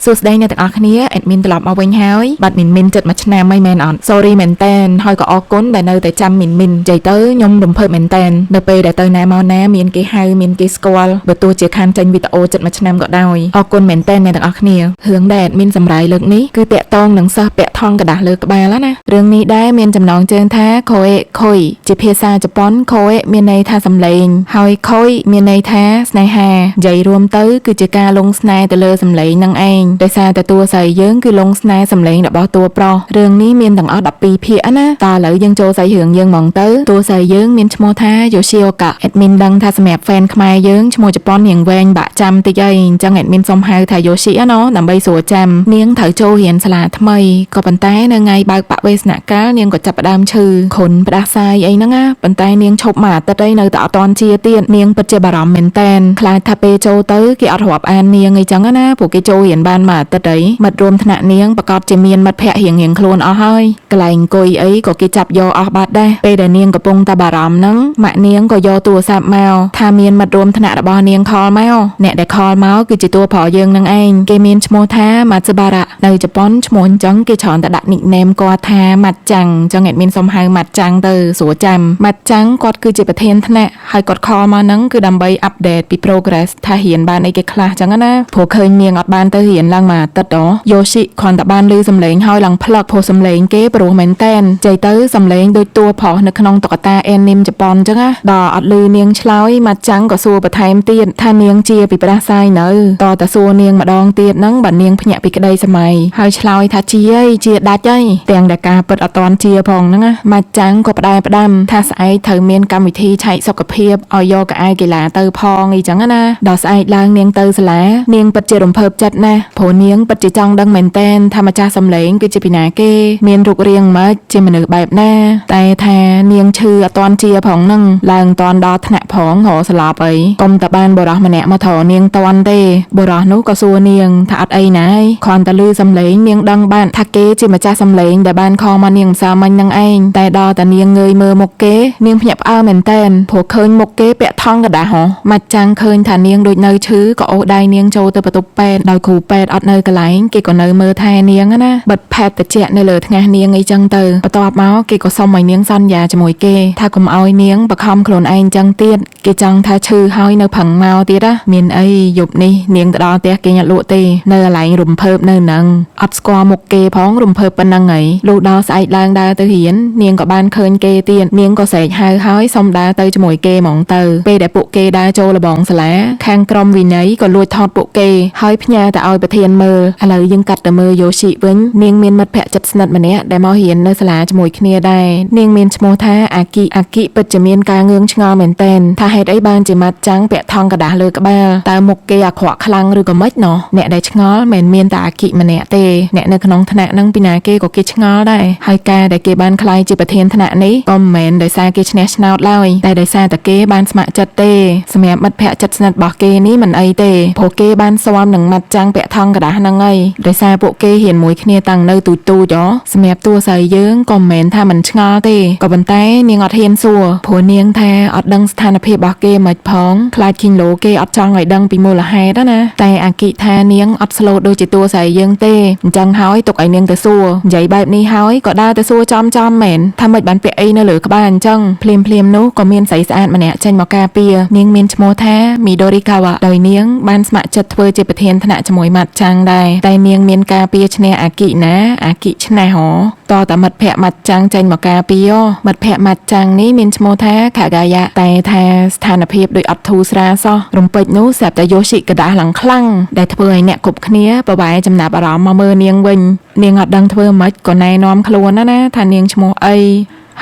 សួស្តីអ្នកទាំងអស់គ្នា admin ត្រឡប់មកវិញហើយបាទមីនចិត្តមួយឆ្នាំមិនមែនអត់ sorry មែនតើហើយក៏អរគុណដែលនៅតែចាំមីននិយាយទៅខ្ញុំរំភើបមែនតើនៅពេលដែលទៅណាមកណាមានគេហៅមានគេស្គាល់បើទោះជាខានចេញវីដេអូចិត្តមួយឆ្នាំក៏ដោយអរគុណមែនតើអ្នកទាំងអស់គ្នារឿងដែល admin សម្រាយលើកនេះគឺតាក់ទងនឹងសិស្សពាក់ថង់กระดาษលើក្បាលណារឿងនេះដែរមានចំណងជើងថា Koe Koi ជាភាសាជប៉ុន Koe មានន័យថាសម្លេងហើយ Koi មានន័យថាស្នេហានិយាយរួមទៅគឺជាការលងស្នេហ៍ទៅលើសម្លេងនឹងឯងដោយសារតែតួស្រីយើងគឺលងស្នេហ៍សម្លេងរបស់តួប្រុសរឿងនេះមានទាំងអស់12ភាគណាតើឥឡូវយើងចូលសាច់រឿងយើងហ្មងទៅតួស្រីយើងមានឈ្មោះថា Yoshioka admin ដឹងថាសម្រាប់ fan ខ្មែរយើងឈ្មោះជប៉ុនរៀងវែងបាក់ចាំតិចអីអញ្ចឹង admin សុំហៅថា Yoshi ណាដើម្បីស្រួលចាំនាងត្រូវចូលរៀនសាលាថ្មីក៏ប៉ុន្តែនៅថ្ងៃបើកបវេសនកាលនាងក៏ចាប់ផ្ដើមឈឺខុនផ្ដាសាយអីហ្នឹងណាប៉ុន្តែនាងឈប់មួយអាទិត្យអីនៅតែអត់ទាន់ជាទៀតនាងពិតជាបារម្ភមែនតែនខ្លាចថាពេលចូលទៅគេអត់រាប់អាននាងអីចឹងណាព្រោះគេចូលរៀនបានមួយអាទិត្យអីមិត្តរួមថ្នាក់នាងប្រកាសជាមានមិត្តភ័ក្តិរៀងខ្លួនអស់ហើយកន្លែងអង្គុយអីក៏គេចាប់យកអស់បាត់ដែរពេលដែលនាងកំពុងតែបារម្ភហ្នឹងម៉ាក់នាងក៏យកទូរស័ព្ទមកថាមានមិត្តរួមថ្នាក់របស់នាងខលមកអ្នកដែលខលមកគឺជាតួប្រុសយើងនឹងឯងគេមានឈ្មោះថាម៉ាត់ស៊ឺបារ៉ានៅជប៉ុនឈ្មោះអញ្ចឹងគេច្រើនតែដាក់ nickname គាត់ថាម៉ាត់ចាំងអញ្ចឹងមានសុំហៅម៉ាត់ចាំងទៅស្រួលចាំម៉ាត់ចាំងគាត់គឺជាប្រធានថ្នាក់ហើយគាត់ខលមកហ្នឹងគឺដើម្បី update ពី progress ថារៀនបានអីគេខ្លះអញ្ចឹងណាព្រោះឃើញនាងអត់បានទៅរៀនឡើងមួយអាទិត្យYoshi គ្រាន់តែបានឮសំឡេងហើយឡើងផ្លឹកព្រោះសំឡេងគេព្រោះមែនតែនចៃទៅសំឡេងដូចតួប្រុសនៅក្នុងតុក្កតា anime ជប៉ុនអញ្ចឹងណាដល់អត់ឮនាងឆ្លើយម៉ាត់ចាំងក៏សួរបន្ថែមទៀតថានាងជាពីប្រាសាយនៅតតែសួរនាងម្ដងទៀតហ្នឹងបើនាងភ្ញាក់ពីក្តីសម័យហើយឆ្លើយថាជាអីជាដាច់អីទាំងតែការពិតអត់តន់ជាផងហ្នឹងណាម៉ាត់ចាំងក៏ផ្ដែផ្ដាំថាស្អែកត្រូវមានកម្មវិធីឆែកសុខភាពឲ្យយកកៅអៅកីឡាទៅផងអីចឹងណាដល់ស្អែកឡើងនាងទៅសាលានាងពិតជារំភើបចិត្តណាស់ព្រោះនាងពិតជាចង់ដឹងមែនតែនថាម្ចាស់សំឡេងគឺជាពីណាគេមានរូបរាងម៉េចជាមនុស្សបែបណាតែថានាងឈឺអត់តន់ជាផងហ្នឹងឡើងតន់ដល់ថ្នាក់ផងរកស្លាប់អីកុំតែបានបរោះម្នាក់មកថរនាងតន់ទេបរោះនោះក៏សួរនាងថាអត់អីណាយគ្រាន់តែឮសំឡេងនាងដឹងបានថាគេជាម្ចាស់សំឡេងដែលបានខលមកនាងម្សិលមិញហ្នឹងឯងតែដល់តែនាងងើយមើលមុខគេនាងភ្ញាក់ផ្អើលមែនតែនព្រោះឃើញមុខគេពាក់ថង់កដាស់ហ៎ម៉ាច់ចាំងឃើញថានាងដូចនៅឈឺក៏អូសដៃនាងចូលទៅបន្ទប់ពេទ្យដោយគ្រូពេទ្យអត់នៅកន្លែងគេក៏នៅមើលថែនាងណាបិទផេតតិចនៅលើថ្ងាសនាងអីចឹងទៅបន្ទាប់មកគេក៏សុំឲ្យនាងសន្យាជាមួយគេថាកុំឲ្យនាងបខំខ្លួនឯងចឹងទៀតគេចង់ថាឈឺហើយនៅផឹងមកទៀតណាមានអីយប់នេះនាងទៅដល់ផ្ទះគេញ៉ាត់លក់ទេនៅកន្លែងរំភើបនៅហ្នឹងអត់ស្គាល់មុខគេផងរំភើបប៉ុណ្ណឹងហីលុះដល់ស្អែកឡើងដើរទៅរៀននាងក៏បានឃើញគេទៀតនាងក៏ស្រែកហៅហើយសុំដើរទៅជាមួយគេហ្មងទៅពេលដែលពួកគេដើរចូលលបងសាលាខាងក្រុមវិន័យក៏លួចថតពួកគេហើយផ្ញើទៅឲ្យប្រធានមើលឥឡូវយើងកាត់ទៅមើល Yoshi វិញនាងមានមិត្តភក្តិជិតស្និទ្ធម្នាក់ដែលមករៀននៅសាលាជាមួយគ្នាដែរនាងមានឈ្មោះថាអាគីពិតជាមានការងឿងឆ្ងល់មែនតែនថាហេតុអីបានជាម៉ាត់ចាំងពាក់ថង់កដាស់លើក្បាលតើមុខគេអាក្រក់ខ្លាំងឬក៏ម៉េចណោះអ្នកដែលឆ្ងល់មិនមានតែអាគីម្នាក់ទេអ្នកនៅក្នុងថ្នាក់នឹងពីណាគេក៏គេឆ្ងល់ដែរហើយការដែលគេបានក្លាយជាប្រធានថ្នាក់នេះក៏មិនមែនដោយសារគេឈ្នះឆ្នោតឡើយតែដោយសារតែគេបានស្ម័គ្រចិត្តទេសម្រាប់មិត្តភក្តិជិតស្និទ្ធរបស់គេនេះមិនអីទេព្រោះគេបានស៊ាំនឹងម៉ាត់ចាំងពាក់ថង់កដាស់ហ្នឹងហើយដោយសារពួកគេរៀនមួយគ្នាតាំងនៅទូចសម្រាប់តួស្រីយើងក៏មិនមែនថាមិនឆ្ងល់ទេក៏ប៉ុន្តែនាងអត់ហ៊ានសួរព្រោះនាងថាអត់ដឹងស្ថានភាពរបស់គេមិនផងខ្លាចគីឡូគេអត់ចង់ឲ្យដឹងពីមូលហេតុណាតែអាគិថានាងអត់ស្លូតដូចជាតួស្រីយើងទេអញ្ចឹងហើយទុកឲ្យនាងទៅសួរនិយាយបែបនេះហើយក៏ដើរទៅសួរចំមែនថាមិនបានពាក់អីនៅលើក្បាលអញ្ចឹងភ្លាមនោះក៏មានស្រីស្អាតម្នាក់ចេញមកការពារនាងមានឈ្មោះថាមីដូរីកាវ៉ាដោយនាងបានស្ម័គ្រចិត្តធ្វើជាប្រធានថ្នាក់ជាមួយម៉ាត់ចាំងដែរតែនាងមានការពារឈ្នះអាគិណាអាគិឈ្នះហ៎តតែមិត្តភក្តិម៉ាត់ចាំងចេញមកការពារមិត្តភក្តិម៉ាត់ចាំងនេះមានឈ្មោះថាខាហ្គាយ៉ាតែថាស្ថានភាពដូចអត់ធូរស្រាលសោះរំពេចនោះស្រាប់តែYoshiកដាស់ឡើងខ្លាំងដែលធ្វើឲ្យអ្នកគ្រប់គ្នាប្របែរចំណាប់អារម្មណ៍មកមើលនាងវិញនាងអត់ដឹងធ្វើម៉េចក៏ណែនាំខ្លួនណាថានាងឈ្មោះអី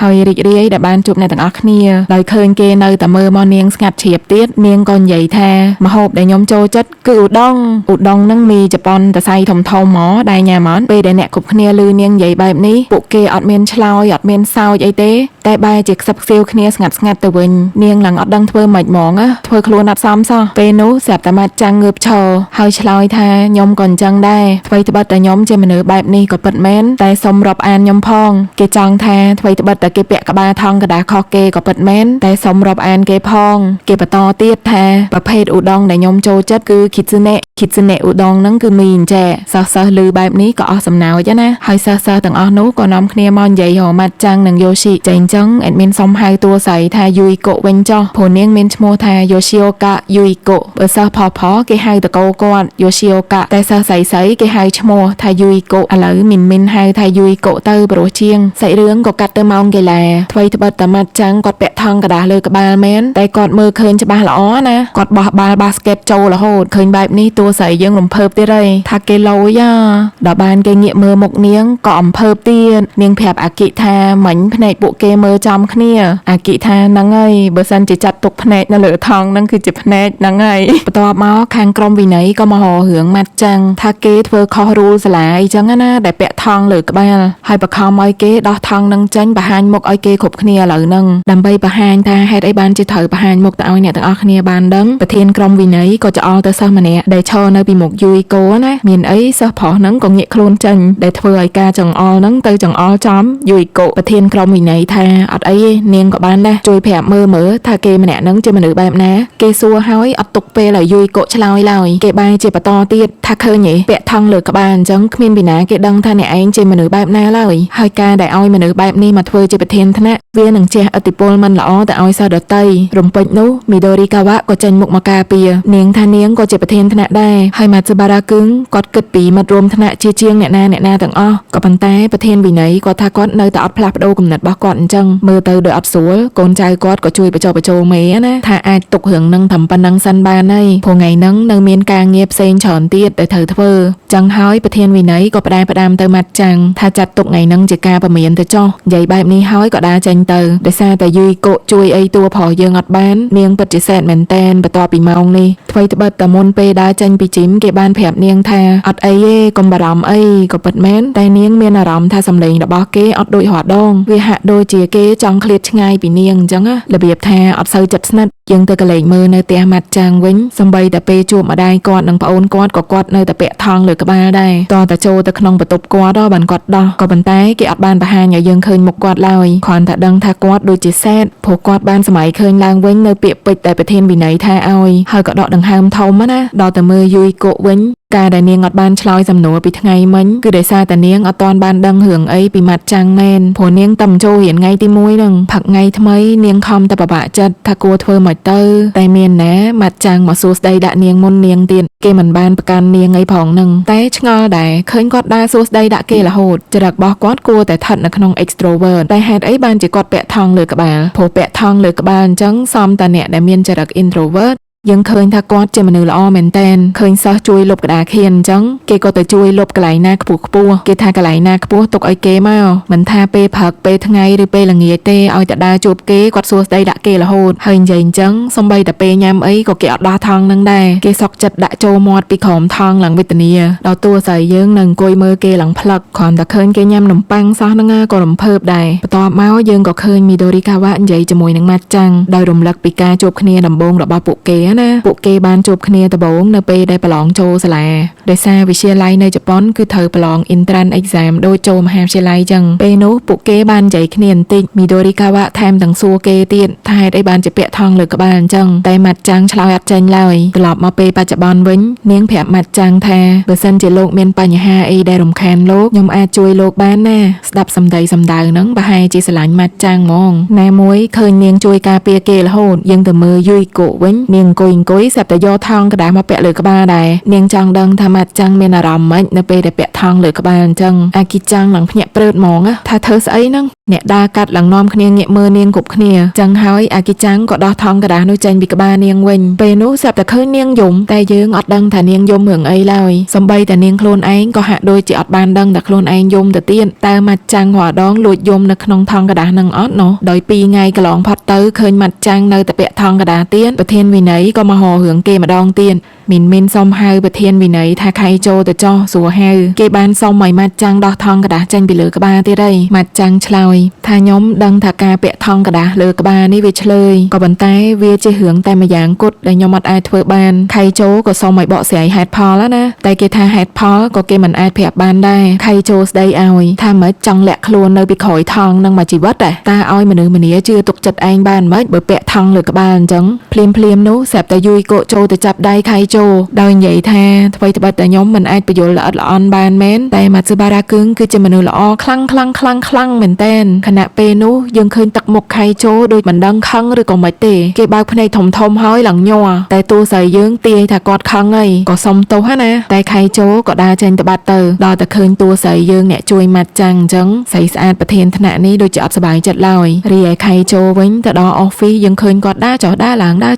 ហើយរីករាយដែលបានជួបអ្នកទាំងអស់គ្នាដោយឃើញគេនៅតែមើលមកនាងស្ងាត់ជ្រាបទៀតនាងក៏និយាយថាម្ហូបដែលខ្ញុំចូលចិត្តគឺឧដុង្គហ្នឹងមីជប៉ុនតសៃធំមកដែលញ៉ាំអត់ពេលដែលអ្នកគ្រប់គ្នាឮនាងនិយាយបែបនេះពួកគេអត់មានឆ្លើយអត់មានសើចអីទេ តែបែរជាខ្សឹបខ្សៀវគ្នាស្ងាត់ទៅវិញនាងឡើងអត់ដឹងធ្វើម៉េចហ្មងធ្វើខ្លួនអត់សមសោះពេលនោះស្រាប់តែម៉ាត់ចាំងងើបឈរហើយឆ្លើយថាខ្ញុំក៏អញ្ចឹងដែរអ្វីត្បិតតែខ្ញុំជាមនុស្សបែបនេះក៏ពិតមែនតែសុំរាប់អានខ្ញុំផងគេចង់ថាអ្វីត្បិតតែគេពាក់ក្បាលថងកដាខុសគេក៏ពិតមែនតែសុំរាប់អានគេផងគេបន្តទៀតថាប្រភេទឧដុង្គដែលខ្ញុំចូលចិត្តគឺឃីតស៊ឺណេឧដុង្គហ្នឹងគឺមីអញ្ចេះសិស្សឮបែបនេះក៏អស់សំណើចណាហើយសិស្សទាំងអស់នោះក៏នាំគ្នាមកនិយាយរម៉ាត់ចាំងនិងយូស៊ីចេះអញ្ចឹងអេដមីនសុំហៅតួស្រីថាយូអ៊ីកូវិញចុះព្រោះនាងមានឈ្មោះថាយូស៊ីអូកាយូអ៊ីកូបើសិស្សផគេហៅតកោគាត់យូស៊ីអូកាតែសិស្សស្រីគេហៅឈ្មោះថាយូអ៊ីកូឥឡូវមីនហៅថាយូអ៊ីកូទៅព្រោះជាងសាច់រឿងក៏កាត់ទៅម៉ោងកីឡាអ្វីត្បិតតែម៉ាត់ចាំងគាត់ពាក់ថង់កដាស់លើក្បាលមែនតែគាត់មើលឃើញច្បាស់ល្អណាគាត់បោះបាល់បាស្កេតចូលរហូតឃើញបែបនេះតួស្រីយើងរំភើបទៀតហើយថាគេលយដល់បានគេងាកមើលមុខនាងក៏អំភើបទៀតនាងប្រាប់អាគិថាមិញភ្នែកពួកគេមើលចំគ្នាអាគិថាហ្នឹងហើយបើសិនជាចាត់ទុកភ្នែកនៅលើថង់ហ្នឹងគឺជាភ្នែកហ្នឹងហើយបន្ទាប់មកខាងក្រុមវិន័យក៏មកហៅរឿងម៉ាត់ចាំងថាគេធ្វើខុសរូលសាលាអីចឹងណាដែលពាក់ថង់លើក្បាលហើយបខំឲ្យគេដោះថង់ហ្នឹងចេញបង្ហាញមុខឲ្យគេគ្រប់គ្នាឥឡូវហ្នឹងដើម្បីបង្ហាញថាហេតុអីបានជាត្រូវបង្ហាញមុខទៅឲ្យអ្នកទាំងអស់គ្នាបានដឹងប្រធានក្រុមវិន័យក៏ច្អល់ទៅសិស្សម្នាក់ដែលឈរនៅពីមុខយូអ៊ីកូណាមានអីសិស្សប្រុសហ្នឹងក៏ងាកខ្លួនចេញដែលធ្វើឲ្យការចង្អល់ហ្នឹងទៅចង្អល់ចំយូអ៊ីកូប្រធានក្រុមវិន័យថាអត់អីទេនាងក៏បានដែរជួយប្រាប់មើលថាគេម្នាក់ហ្នឹងជាមនុស្សបែបណាគេសួរហើយអត់ទុកពេលឲ្យយូអ៊ីកូឆ្លើយឡើយគេបែរជាបន្តទៀតថាឃើញទេពាក់ថង់លើក្បាលអញ្ចឹងគ្មានពីណាគេដឹងថាអ្នកឯងជាមនុស្សបែបណាឡើយហើយការដែលឲ្យមនុស្សបែបនេះមកធ្វើជាប្រធានថ្នាក់វានឹងជះឥទ្ធិពលមិនល្អទៅឲ្យសិស្សដទៃរំពេចនោះមីដូរីកាវ៉ាក៏ចេញមុខមកការពារនាងថានាងក៏ជាប្រធានថ្នាក់ដែរហើយម៉ាត់ស៊ូបារ៉ាគឹងគាត់គិតពីមិត្តរួមថ្នាក់ជាជាងអ្នកណាទាំងអស់ក៏ប៉ុន្តែប្រធានវិន័យគាត់ថាគាត់នៅតែអត់ផ្លាស់ប្ដូរគំនិតរបស់គាត់អញ្ចឹងមើលទៅដូចអត់ស្រួលកូនចៅគាត់ក៏ជួយបញ្ចុះមេណាថាអាចទុករឿងនឹងត្រឹមប៉ុណ្ណឹងសិនបានហើយព្រោះថ្ងៃហ្នឹងនៅមានការងារផ្សេងច្រើនទៀតដែលត្រូវធ្វើចឹងហើយប្រធានវិន័យក៏ផ្ដាំទៅម៉ាត់ចាំងថាចាត់ទុកថ្ងៃហ្នឹងជាការពមៀនទៅចុះនិយាយបែបនេះហើយក៏ដើរចេញទៅដោយសារតែយូអ៊ីកូជួយអីតួប្រុសយើងអត់បាននាងពិតជាសែតមែនតែនបន្ទាប់ពីម៉ោងនេះអ្វីត្បិតតែមុនពេលដើរចេញពីជីមគេបានប្រាប់នាងថាអត់អីទេកុំបារម្ភអីក៏ពិតមែនតែនាងមានអារម្មណ៍ថាសម្លេងរបស់គេអត់ដូចរាល់ដងវាហាក់ដូចជាគេចង់ឃ្លាតឆ្ងាយពីនាងអញ្ចឹងរបៀបថាអត់សូវចិត្តស្និទ្ធយើងទៅកលេចមើលនៅផ្ទះម៉ាត់ចាំងវិញសម្បីតែពេលជួបម្ដាយគាត់និងប្អូនគាត់ក៏គាត់នៅតែពាក់ថង់លើក្បាលដែរតតែចូលទៅក្នុងបន្ទប់គាត់បានគាត់ដោះក៏ប៉ុន្តែគេអត់បានបង្ហាញឲ្យយើងឃើញមុខគាត់ឡើយគ្រាន់តែដឹងថាគាត់ដូចជាសែតព្រោះគាត់បានសម័យឃើញឡើងវិញនៅពាក្យពេចន៍ដែលប្រធានវិន័យថាឲ្យហើយក៏ដកដង្ហើមធំណាដល់តែមើលយូអ៊ីកូវិញការដែលនាងអត់បានឆ្លើយសំណួរពីថ្ងៃមិញគឺដោយសារតែនាងអត់ទាន់បានដឹងរឿងអីពីម៉ាត់ចាំងមែនព្រោះនាងតែចូលរៀនថ្ងៃទី1ហ្នឹងផឹកថ្ងៃថ្មីនាងខំតែពិបាកចិត្តថាគួរធ្វើម៉េចទៅតែមានណាម៉ាត់ចាំងមកសួរស្ដីដាក់នាងមុននាងទៀតគេមិនបានប្រកាន់នាងអីផងហ្នឹងតែឆ្ងល់ដែរឃើញគាត់ដើរសួរស្ដីដាក់គេរហូតចរិតរបស់គាត់គួរតែស្ថិតនៅក្នុង extrovert តែហេតុអីបានជាគាត់ពាក់ថង់លើក្បាលព្រោះពាក់ថង់លើក្បាលអញ្ចឹងសមតែអ្នកដែលមានចរិត introvertយើងឃើញថាគាត់ជាមនុស្សល្អមែនតែនឃើញសិស្សជួយលុបក្តារខៀនអញ្ចឹងគេក៏ទៅជួយលុបកន្លែងណាខ្ពស់គេថាកន្លែងណាខ្ពស់ទុកឲ្យគេមកមិនថាពេលព្រឹកពេលថ្ងៃឬពេលល្ងាចទេឲ្យតែដើរជួបគេគាត់សួរស្ដីដាក់គេរហូតហើយនិយាយអញ្ចឹងសំបីតែពេលញ៉ាំអីក៏គេអត់ដោះថង់នឹងដែរគេសុកចិត្តដាក់ចូលមាត់ពីក្រោមថង់ឡើងវេទនាដល់តួស្រីយើងនឹងអង្គុយមើលគេឡើងផ្លឹកគ្រាន់តែឃើញគេញ៉ាំនំប៉័ងសោះហ្នឹងក៏រំភើបដែរបន្ទាប់មកយើងក៏ឃើញមីដូរីកាវ៉ានិយាយជាមួយនឹងម៉ាត់ចាំងដោយរំលឹកពីការជួបគ្នាដំបូងរបស់ពួកគេណាពួកគេបានជួបគ្នាដំបូងនៅពេលដែលប្រឡងចូលសាលាដោយសារវិទ្យាល័យនៅជប៉ុនគឺត្រូវប្រឡង entrance exam ដូចចូលមហាវិទ្យាល័យចឹងពេលនោះពួកគេបាននិយាយគ្នាបន្តិចមីដូរីកាវ៉ាថែមទាំងសួរគេទៀតថាហេតុអីបានជាពាក់ថង់លើក្បាលអញ្ចឹងតែម៉ាត់ចាំងឆ្លើយអត់ចេញឡើយត្រឡប់មកពេលបច្ចុប្បន្នវិញនាងប្រាប់ម៉ាត់ចាំងថាបើសិនជាលោកមានបញ្ហាអីដែលរំខានលោកខ្ញុំអាចជួយលោកបានណាស្ដាប់សម្ដីសម្ដៅហ្នឹងប្រហែលជាស្រឡាញ់ម៉ាត់ចាំងហ្មងណាមួយឃើញនាងជួយការពារគេរហូតយើងទៅមើលយូអ៊ីកូវិញនាងអង្គុយស្រាប់តែយកថង់កដាស់មកពាក់លើក្បាលដែរនាងចង់ដឹងថាម៉ាត់ចាំងមានអារម្មណ៍ម៉េចនៅពេលដែលពាក់ថង់លើក្បាលអញ្ចឹងអាគីចាំងឡើងភ្ញាក់ព្រឺតហ្មងថាធ្វើស្អីហ្នឹងអ្នកដើរកាត់ឡើងនាំគ្នាងាកមើលនាងគ្រប់គ្នាចឹងហើយអាគីចាំងក៏ដោះថង់កដាស់នោះចេញពីក្បាលនាងវិញពេលនោះស្រាប់តែឃើញនាងយំតែយើងអត់ដឹងថានាងយំរឿងអីឡើយសំបីតែនាងខ្លួនឯងក៏ហាក់ដូចជាអត់បានដឹងថាខ្លួនឯងយំទៅទៀតតើម៉ាត់ចាំងរាល់ដងលួចយំនៅក្នុងថង់កដាស់ហ្នឹងអត់ណោះដោយ2ថ្ងៃកន្លងផុតទៅឃើញម៉ាត់ចាំងនៅតែពាក់ថង់កដាស់ទៀតប្រធានវិន័យក៏មកហៅរឿងគេម្ដងទៀតមីនសុំហៅប្រធានវិន័យថា ថាខៃចូលទៅចោះសួរហៅគេបានសុំឲ្យម៉ាត់ចាំងដោះថងកដាស់ចេញពីលើក្បាលទៀតហើយម៉ាត់ចាំងឆ្លើយថាខ្ញុំដឹងថាការពាក់ថងកដាស់លើក្បាលនេះវាឆ្លើយក៏ប៉ុន្តែវាជារឿងតែម្យ៉ាងគត់ដែលខ្ញុំអត់អាចធ្វើបានខៃចូលក៏សុំឲ្យបកស្រាយហេតុផលណាតែគេថាហេតុផលក៏គេមិនអាចប្រាប់បានដែរខៃចូលស្ដីឲ្យថាម៉េចចង់លាក់ខ្លួននៅពីក្រោយថងនឹងមួយជីវិតតែឲ្យមនុស្សម្នាជឿទុកចិត្តឯងបានម៉េចបើពាក់ថងលើក្បាលអញ្ចឹងភ្លាមនោះស្រាប់តែយួយកោចូលទៅចាប់ដៃខៃចូលដោយនិយាយថាអ្វីត្បិតតែខ្ញុំមិនអាចបញ្យល់ល្អិតល្អន់បានមែនតែម៉ាត់ស៊ូបារ៉ាគឹងគឺជាមនុស្សល្អខ្លាំងមែនតើខណៈពេលនោះយើងឃើញទឹកមុខខៃចូលដូចមិនដឹងខឹងឬក៏មិនទេគេបើកភ្នែកធំហើយឡើងញ័រតែតួស្រីយើងទាយថាគាត់ខឹងហើយក៏សុំទោសណាតែខៃចូលក៏ដើរចេញទៅបាត់ទៅដល់តែឃើញតួស្រីយើងអ្នកជួយម៉ាត់ចាំងអញ្ចឹងស្រីស្អាតប្រធានថ្នាក់នេះដូចជាអត់សប្បាយចិត្តឡើយរីឯខៃចូលវិញទៅដល់អอฟហ្វិសយើងឃើញគាត់ដើរចុះដើរឡើងដូ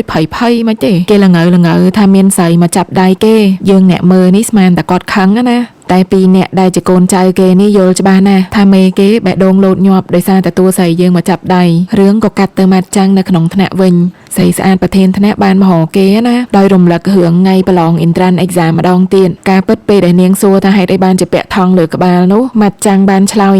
ចភ័យមិនទេគេល្ងើថាមានស្រីមកចាប់ដៃគេយើងអ្នកមើលនេះស្មានតែគាត់ខឹងណាតែពីរអ្នកដែលជាកូនចៅគេនេះយល់ច្បាស់ណាស់ថាមេគេបេះដូងលោតញាប់ដោយសារតែតួស្រីយើងមកចាប់ដៃរឿងក៏កាត់ទៅម៉ាត់ចាំងនៅក្នុងថ្នាក់វិញស្រីស្អាតប្រធានថ្នាក់បានមកហៅគេណាដោយរំលឹករឿងថ្ងៃប្រឡង Entrance Exam ម្ដងទៀតការពិតពេលដែលនាងសួរថាហេតុអីបានជាពាក់ថងលើក្បាលនោះម៉ាត់ចាំងបានឆ្លើយ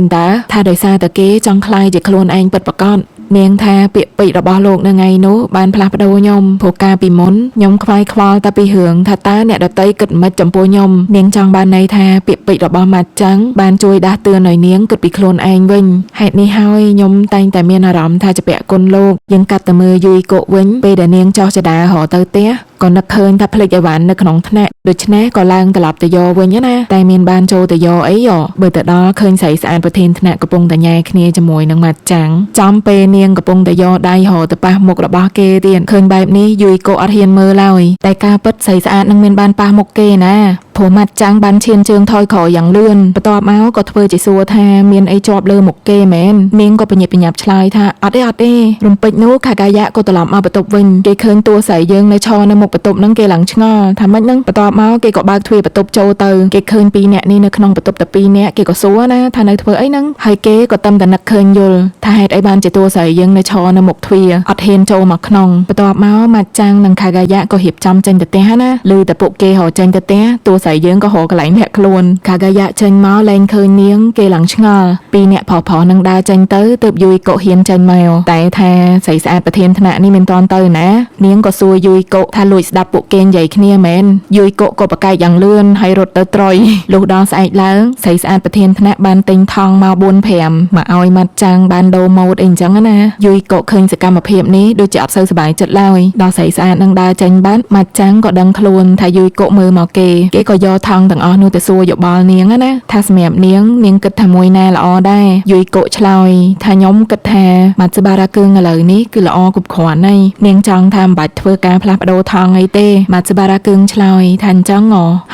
ថាដោយសារតែគេចង់ខ្លាយជាខ្លួនឯងពិតប្រាកដនាងថាពាក្យពេចន៍របស់លោកនៅថ្ងៃនោះបានផ្លាស់ប្ដូរខ្ញុំព្រោះកាលពីមុនខ្ញុំខ្វាយខ្វល់តែពីរឿងថាតើអ្នកដតីគិតមិនចំពោះខ្ញុំនាងចង់បានន័យថាពាក្យពេចន៍របស់ម៉ាត់ចាំងបានជួយដាស់តឿនឲ្យនាងគិតពីខ្លួនឯងវិញហេតុនេះហើយខ្ញុំតែងតែមានអារម្មណ៍ថាជាពាក់គុណលោកយើងកាត់ទៅមើលយូយកុវិញពេលដែលនាងចោះចដារហៅទៅផ្ទះក៏នឹកឃើញថាភ្លេចអីវ៉ាន់នៅក្នុងថ្នាក់ដូច្នេះក៏ឡើងត្រឡប់ទៅយកវិញណាតែមានបានចូលទៅយកអីបើទៅដល់ឃើញស្រីស្អាតប្រធានថ្នាក់កំពុងតែញ៉ែគ្នាជាមួយនឹងម៉ាត់ចាំងចំពេលនាងកំពុងតែយកដៃហៅទៅប៉ះមុខរបស់គេទៀតឃើញបែបនេះយូយកុអត់ហ៊ានមើលឡើយតែការពិតស្រីស្អាតនឹងមានបានប៉ះមុខគេណាព្រោះម៉ាត់ចាំងបានឈានជើងថយក្រោយយ៉ាងលឿនបន្ទាប់មកក៏ធ្វើជាសួរថាមានអីជាប់លើមុខគេមែននាងក៏បញ្ញាប់ឆ្លើយថាអត់ទេរំពេចនោះខាកាយ៉ាក៏ត្រឡប់មកបន្ទប់វិញគេឃើញតួស្រីយើងនៅឈរនៅមុខបន្ទប់ហ្នឹងគេឡើងឆ្ងល់ថាម៉េចហ្នឹងបន្ទាប់មកគេក៏បើកទ្វារបន្ទប់ចូលទៅគេឃើញពីរនាក់នេះនៅក្នុងបន្ទប់តែពីរនាក់គេក៏សួរណាថានៅធ្វើអីហ្នឹងហើយគេក៏តែនឹកឃើញយល់ថាហេតុអីបានជាតួស្រីយើងនៅឈរនៅមុខទ្វារអត់ហ៊ានចូលមកក្នុងបន្ទាប់មកម៉ាត់ចាំងនិងខាកាយ៉ាក៏រៀបចំចេញទៅផ្ទះណាឮតែពួកគេហៅចេញទៅផ្ទះតួស្រីយើងក៏រកកន្លែងលាក់ខ្លួនខាកាយ៉ាចេញមកលែងឃើញនាងគេឡើងឆ្ងល់ពីរអ្នកប្រុសនឹងដើរចេញទៅទើបយូយកុហ៊ានចេញមកតែថាស្រីស្អាតប្រធានថ្នាក់នេះមិនទាន់ទៅណានាងក៏សួរយូយកុថាលួចស្ដាប់ពួកគេនិយាយគ្នាមែនយូយកុក៏ប្រកែកយ៉ាងលឿនហើយរត់ទៅត្រុយលុះដល់ស្អែកឡើងស្រីស្អាតប្រធានថ្នាក់បានទិញថង់មក 4-5 មកឲ្យម៉ាត់ចាំងបានដូរម៉ូដអីអញ្ចឹងណាយូយកុឃើញសកម្មភាពនេះដូចជាអត់សូវសប្បាយចិត្តឡើយដល់ស្រីស្អាតនឹងដើរចេញបាត់ម៉ាត់ចាំងក៏ដឹងខ្លួនថាយូយកុមើលមកគេក៏យកថង់ទាំងអស់នោះទៅសួរយោបល់នាងណាថាសម្រាប់នាងគិតថាមួយណាល្អដែរយូយកុឆ្លើយថាខ្ញុំគិតថាម៉ាត់ស៊ូបារ៉ាគឹងឥឡូវនេះគឺល្អគ្រប់គ្រាន់ហើយនាងចង់ថាមិនបាច់ធ្វើការផ្លាស់ប្ដូរថង់អីទេម៉ាត់ស៊ូបារ៉ាគឹងឆ្លើយថាអញ្ចឹង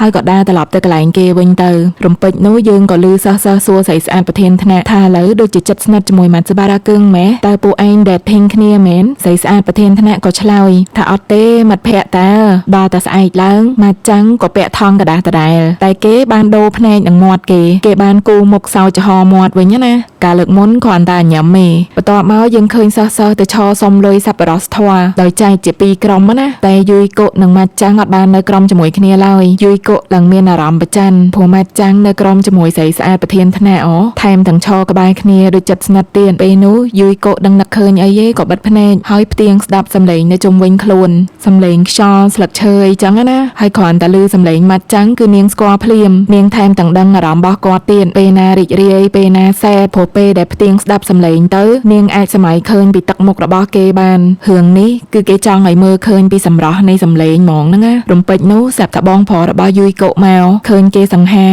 ហើយក៏ដើរត្រឡប់ទៅកន្លែងគេវិញទៅរំពេចនោះយើងក៏លឺសិស្សសួរស្រីស្អាតប្រធានថ្នាក់ថាឥឡូវដូចជាចិត្តស្និទ្ធជាមួយម៉ាត់ស៊ូបារ៉ាគឹងម៉េះតើពួកឯង dating គ្នាមែនស្រីស្អាតប្រធានថ្នាក់ក៏ឆ្លើយថាអត់ទេមិត្តភក្តិតើដល់តែស្អែកឡើងម៉ាត់ចាំងក៏ពាក់ថង់កដាស់ដដែលតែគេបានដូរភ្នែកនឹងមាត់គេបានគូមុខសោចំហមាត់វិញណាការលើកមុនគ្រាន់តែញ៉ាំមេបន្ទាប់មកយើងឃើញសិស្សទៅឈរសុំលុយសប្បុរសធម៌ដោយចែកជាពីរក្រុមណាតែយូយកុនិងម៉ាត់ចាំងអត់បាននៅក្រុមជាមួយគ្នាឡើយយូយកុឡើងមានអារម្មណ៍ប្រច័ណ្ឌព្រោះម៉ាត់ចាំងនៅក្រុមជាមួយស្រីស្អាតប្រធានថ្នាក់ថែមទាំងឈរក្បែរគ្នាដូចចិត្តស្និទ្ធទៀតពេលនោះយូយកុដឹងនឹកឃើញអីក៏បិទភ្នែកហើយផ្ទៀងស្ដាប់សំឡេងនៅជុំវិញខ្លួនសំឡេងខ្យល់ស្លឹកឈើអីចឹងណាហើយគ្រាន់តែឮសំឡេងម៉ាត់ចាំងគឺនាងស្គាល់ភ្លាមនាងថែមទាំងដឹងអារម្មណ៍របស់គាត់ទៀតពេលណារីករាយពេលណាសែតព្រោះពេលដែលផ្ទៀងស្ដាប់សំឡេងទៅនាងអាចសម័យឃើញពីទឹកមុខរបស់គេបានរឿងនេះគឺគេចង់ឲ្យមើលឃើញពីសម្រស់នៃសំឡេងហ្មងហ្នឹងណារំពេចនោះស្រាប់តែបងប្រុសរបស់យូយកុមកឃើញគេសង្ហា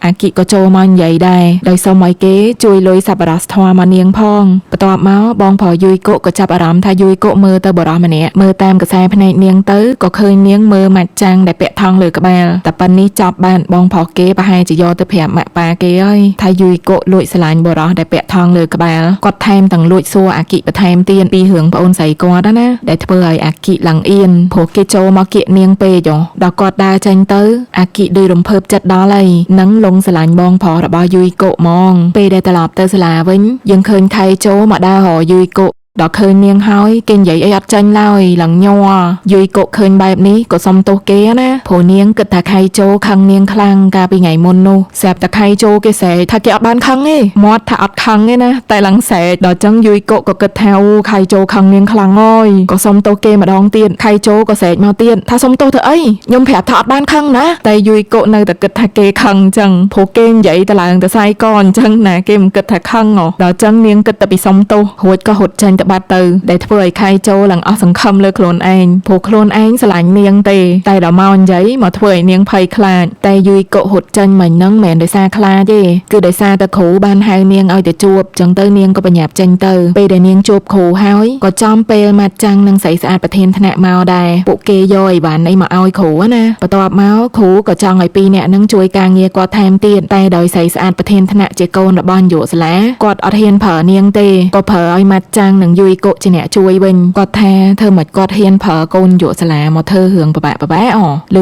អាគិក៏ចូលមកនិយាយដែរដោយសុំឲ្យគេជួយលុយសប្បុរសធម៌មកនាងផងបន្ទាប់មកបងប្រុសយូយកុក៏ចាប់អារម្មណ៍ថាយូយកុមើលទៅបរិសម្នាក់មើលតាមកខ្សែភ្នែកនាងទៅក៏ឃើញនាងមើលម៉ាត់ចាំងដែលពាក់ថង់លើក្បាលតែប៉ុណ្នេះចប់បានបងប្រុសគេប្រហែលជាយកទៅប្រាប់ម៉ាក់ប៉ាគេហើយថាយូយកុលួចស្រឡាញ់បរិសដែលពាក់ថង់លើក្បាលគាត់ថែមទាំងលួចសួរអាគិបន្ថែមទៀតពីរឿងប្អូនស្រីគាត់ណាដែលធ្វើឲ្យអាគិឡើងអៀនព្រោះគេចូលមកគៀកនាងពេកដល់គាត់ដើរចេញទៅអាគិដូចរំភើបចិត្តដល់ហើយនឹងលងស្រឡាញ់បងប្រុសរបស់យូយកុហ្មងពេលដែលត្រឡប់ទៅសាលាវិញយើងឃើញថៃចូលមកដើររកយូយកុ ដល់ឃើញនាងហើយគេនិយាយអីអត់ចាញ់ឡើយឡើងញ័រយូយកុឃើញបែបនេះក៏សុំទោសគេណាព្រោះនាងគិតថាខៃជោខឹងនាងខ្លាំងកាលពីថ្ងៃមុននោះស្រាប់តែខៃជោគេស្រែកថាគេអត់បានខឹងទេមាត់ថាអត់ខឹងទេណាតែឡើងស្រែកដល់ចឹងយូយកុក៏គិតថាអូខៃជោខឹងនាងខ្លាំងអើយក៏សុំទោសគេម្ដងទៀតខៃជោក៏ស្រែកមកទៀតថាសុំទោសទៅអីខ្ញុំប្រាប់ថាអត់បានខឹងណាតែយូយកុនៅតែគិតថាគេខឹងចឹងព្រោះគេនិយាយតែឡើងតែសាយកអញ្ចឹងណាគេមិនគិតថាខឹងដល់ចឹងនាងគិតតែពីសុំទោសរួចក៏ហត់ចាញ់ទៅបាត់ទៅដែលធ្វើឲ្យខៃជោឡើងអស់សង្ឃឹមលើខ្លួនឯងព្រោះខ្លួនឯងស្រឡាញ់នាងទេតែដល់មកនិយាយមកធ្វើឲ្យនាងភ័យខ្លាចតែយូយកុហត់ចាញ់មិនហ្នឹងមិនមែនដោយសារខ្លាចទេគឺដោយសារតែគ្រូបានហៅនាងឲ្យទៅជួបចឹងទៅនាងក៏បញ្ញាប់ចេញទៅពេលដែលនាងជួបគ្រូហើយក៏ចំពេលម៉ាត់ចាំងនិងស្រីស្អាតប្រធានថ្នាក់មកដែរពួកគេយកអីវ៉ាន់នេះមកឲ្យគ្រូណាបន្ទាប់មកគ្រូក៏ចង់ឲ្យពីរនាក់ហ្នឹងជួយការងារគាត់ថែមទៀតតែដោយស្រីស្អាតប្រធានថ្នាក់ជាកូនរបស់នាយកសាលាគាត់អត់ហ៊ានប្រើនាងទេក៏ប្រើឲ្យម៉ាត់ចាំងនិងយូយកុជាអ្នកជួយវិញគាត់ថាធ្វើមិនគាត់ហ៊ានប្រើកូននាយកសាលាមកធ្វើរឿងបបាក់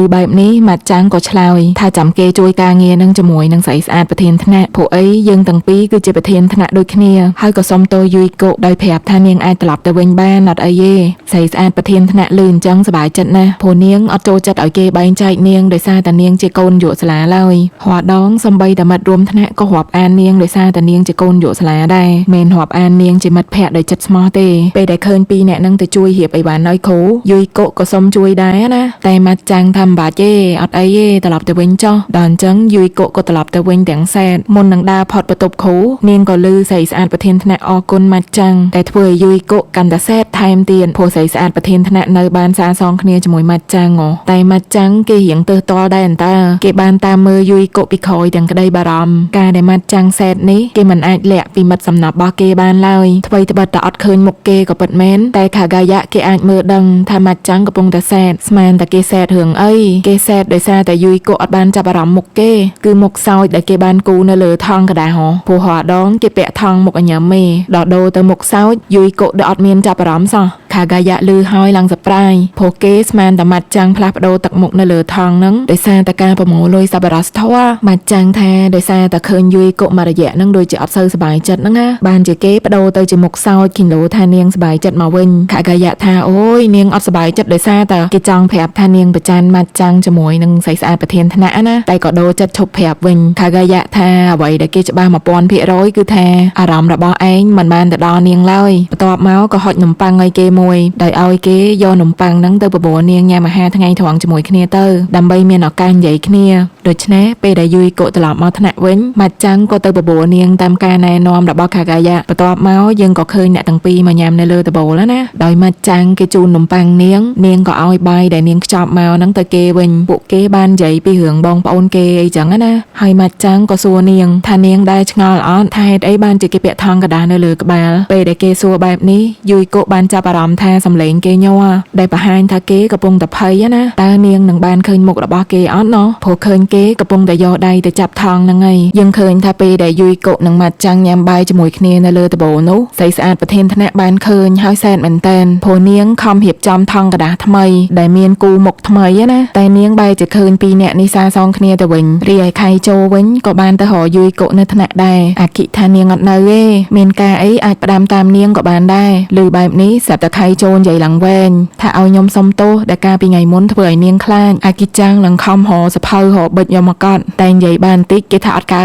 ឬបែបនេះម៉ាត់ចាំងក៏ឆ្លើយថាចាំគេជួយការងារនឹងជាមួយនឹងស្រីស្អាតប្រធានថ្នាក់ពួកអីយើងទាំងពីរគឺជាប្រធានថ្នាក់ដូចគ្នាហើយក៏សុំទោសយូយកុដោយប្រាប់ថានាងអាចត្រឡប់ទៅវិញបានអត់អីទេស្រីស្អាតប្រធានថ្នាក់លឺអញ្ចឹងសប្បាយចិត្តណាស់ព្រោះនាងអត់ចូលចិត្តឲ្យគេបែងចែកនាងដោយសារតែនាងជាកូននាយកសាលាឡើយរាល់ដងសំបីតែមិត្តរួមថ្នាក់ក៏រាប់អាននាងដោយសារតែនាងជាកូននាយកសាលាដែរមិនរាប់អាននាងជាមិត្តភក្តិដោយចិត្តស្មោះទេពេលដែលឃើញពីរអ្នកនឹងទៅជួយរៀបអីវ៉ាន់ឲ្យគ្រូយូយកុក៏សុំជួយដែរណាតែម៉ាត់ចាំងថាមិនបាច់ទេអត់អីទេត្រឡប់ទៅវិញចុះដល់អញ្ចឹងយូយកុក៏ត្រឡប់ទៅវិញទាំងសែតមុននឹងដើរផុតបន្ទប់គ្រូនាងក៏ឮស្រីស្អាតប្រធានថ្នាក់អរគុណម៉ាត់ចាំងតែធ្វើឲ្យយូយកុកាន់តែសែតថែមទៀតព្រោះស្រីស្អាតប្រធានថ្នាក់នៅបានសាសងគ្នាជាមួយម៉ាត់ចាំងតែម៉ាត់ចាំងគេរៀងទើសទាល់ដែរអន្តើគេបានតាមមើលយូយកុពីក្រោយទាំងក្តីបារម្ភការដែលម៉ាត់ចាំងសែតនេះគេមិនអាចលាក់ពីមិត្តសំណាប់របស់គេបានឡើយថ្មីត្បិតតែអត់ឃើញមុខគេក៏ពិតមែនតែខាកាយៈគេអាចមើលដឹងថាម៉ាត់ចាំងកំពុងតែសែតស្មានតែគេសែតរឿងអីគេសែតដោយសារតែយូយកុអត់បានចាប់អារម្មណ៍មុខគេគឺមុខសោចដែលគេបានគូនៅលើថង់កដាស់ព្រោះរាល់ដងគេពាក់ថង់មុខអញ្ញឹមមេដល់ដូរទៅមុខសោចយូយកុដែលអត់មានចាប់អារម្មណ៍សោះខាកាយៈលឺហើយឡើងសប្រាយព្រោះគេស្មានតែម៉ាត់ចាំងផ្លាស់ប្ដូរទឹកមុខនៅលើថង់ហ្នឹងដោយសារតែការប្រមូលលុយសប្បុរសធម៌ម៉ាត់ចាំងថាដោយសារតែឃើញយូយកុមករយៈហ្នឹងដូចជាអត់សូវសប្បាយចិត្តហ្នឹងណាបានជាគេបដូរទៅជាមុខសោចគីឡូថានាងសប្បាយចិត្តមកវិញខាកាយៈថាអូយនាងអត់សប្បាយចិត្តដោយសារតែគេចង់ប្រាប់ថានាងប្រច័ណ្ឌម៉ាត់ចាំងជាមួយនឹងស្រីស្អាតប្រធានថ្នាក់ណាតែក៏ដូរចិត្តឈប់ប្រាប់វិញខាកាយៈថាអ្វីដែលគេច្បាស់ 1000% គឺថាអារម្មណ៍របស់ឯងមិនបានទៅដល់នាងឡើយបន្ទាប់មកក៏ហុចនំប៉័ងឲ្យគេមួយដោយឲ្យគេយកនំប៉័ងហ្នឹងទៅបបួលនាងញ៉ាំអាហារថ្ងៃត្រង់ជាមួយគ្នាទៅដើម្បីមានឱកាសនិយាយគ្នាដូច្នេះពេលដែលយូយកុត្រឡប់មកថ្នាក់វិញម៉ាត់ចាំងក៏ទៅបបួលនាងតាមការណែនាំរបស់ខាកាយៈបន្ទាប់មកយើងក៏ឃើញអ្នកទាំងពីរមកញ៉ាំនៅលើតបូលណាដោយម៉ាត់ចាំងគេជូននំប៉័ងនាងក៏ឲ្យបាយដែលនាងខ្ចប់មកហ្នឹងទៅគេវិញពួកគេបាននិយាយពីរឿងបងប្អូនគេអីចឹងណាហើយម៉ាត់ចាំងក៏សួរនាងថានាងដែរឆ្ងល់អត់ថាហេតុអីបានជាគេពាក់ថង់កដាស់នៅលើក្បាលពេលដែលគេសួរបែបនេះយូយកុបានចាប់អារម្មណ៍ថាសំឡេងគេញ័រដែលបង្ហាញថាគេកំពុងតែភ័យណាតើនាងនឹងបានឃើញមុខរបស់គេអត់ណោះព្រោះឃើញគេកំពុងតែយកដៃទៅចាប់ថង់ហ្នឹងហើយយើងឃើញថាពេលដែលយូយកុនិងម៉ាត់ចាំងញ៉ាំបាយជាមួយគ្នានៅលើតបូលនោះស្រីស្អាតប្រធានថ្នាក់បានឃើញហើយសែនមែនតែនព្រោះនាងខំរៀបចំថង់កដាស់ថ្មីដែលមានគូមុខថ្មីណាតែនាងបែរជាឃើញពីរអ្នកនេះសាសងគ្នាទៅវិញរីឯខៃជោវិញក៏បានទៅរកយូយកុនៅថ្នាក់ដែរអាគិថានាងអត់នៅទេមានការអីអាចផ្ដាំតាមនាងក៏បានដែរឬបែបនេះស្រាប់តែខៃជោនិយាយឡើងវែងថាឲ្យខ្ញុំសុំទោសដែលកាលពីថ្ងៃមុនធ្វើឲ្យនាងខ្លាចអាគិចាំងនឹងខំរសភៅរបិចយកមកកត់តែនិយាយបានតិចគេថាអត់កើត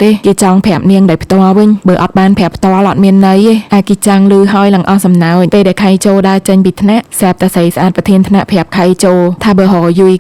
ទេគេចង់ប្រាប់នាងដោយផ្ទាល់វិញបើអត់បានប្រាប់ផ្ទាល់អត់មានន័យទេអាគិចាំងលឺហើយឡើងអស់សំណើចពេលដែលខៃជោដើរចេញពីថ្នាក់ស្រាប់តែស្រីស្អាតប្រធានថ្នាក់ប្រាប់ខៃជោថាបើរកយូយ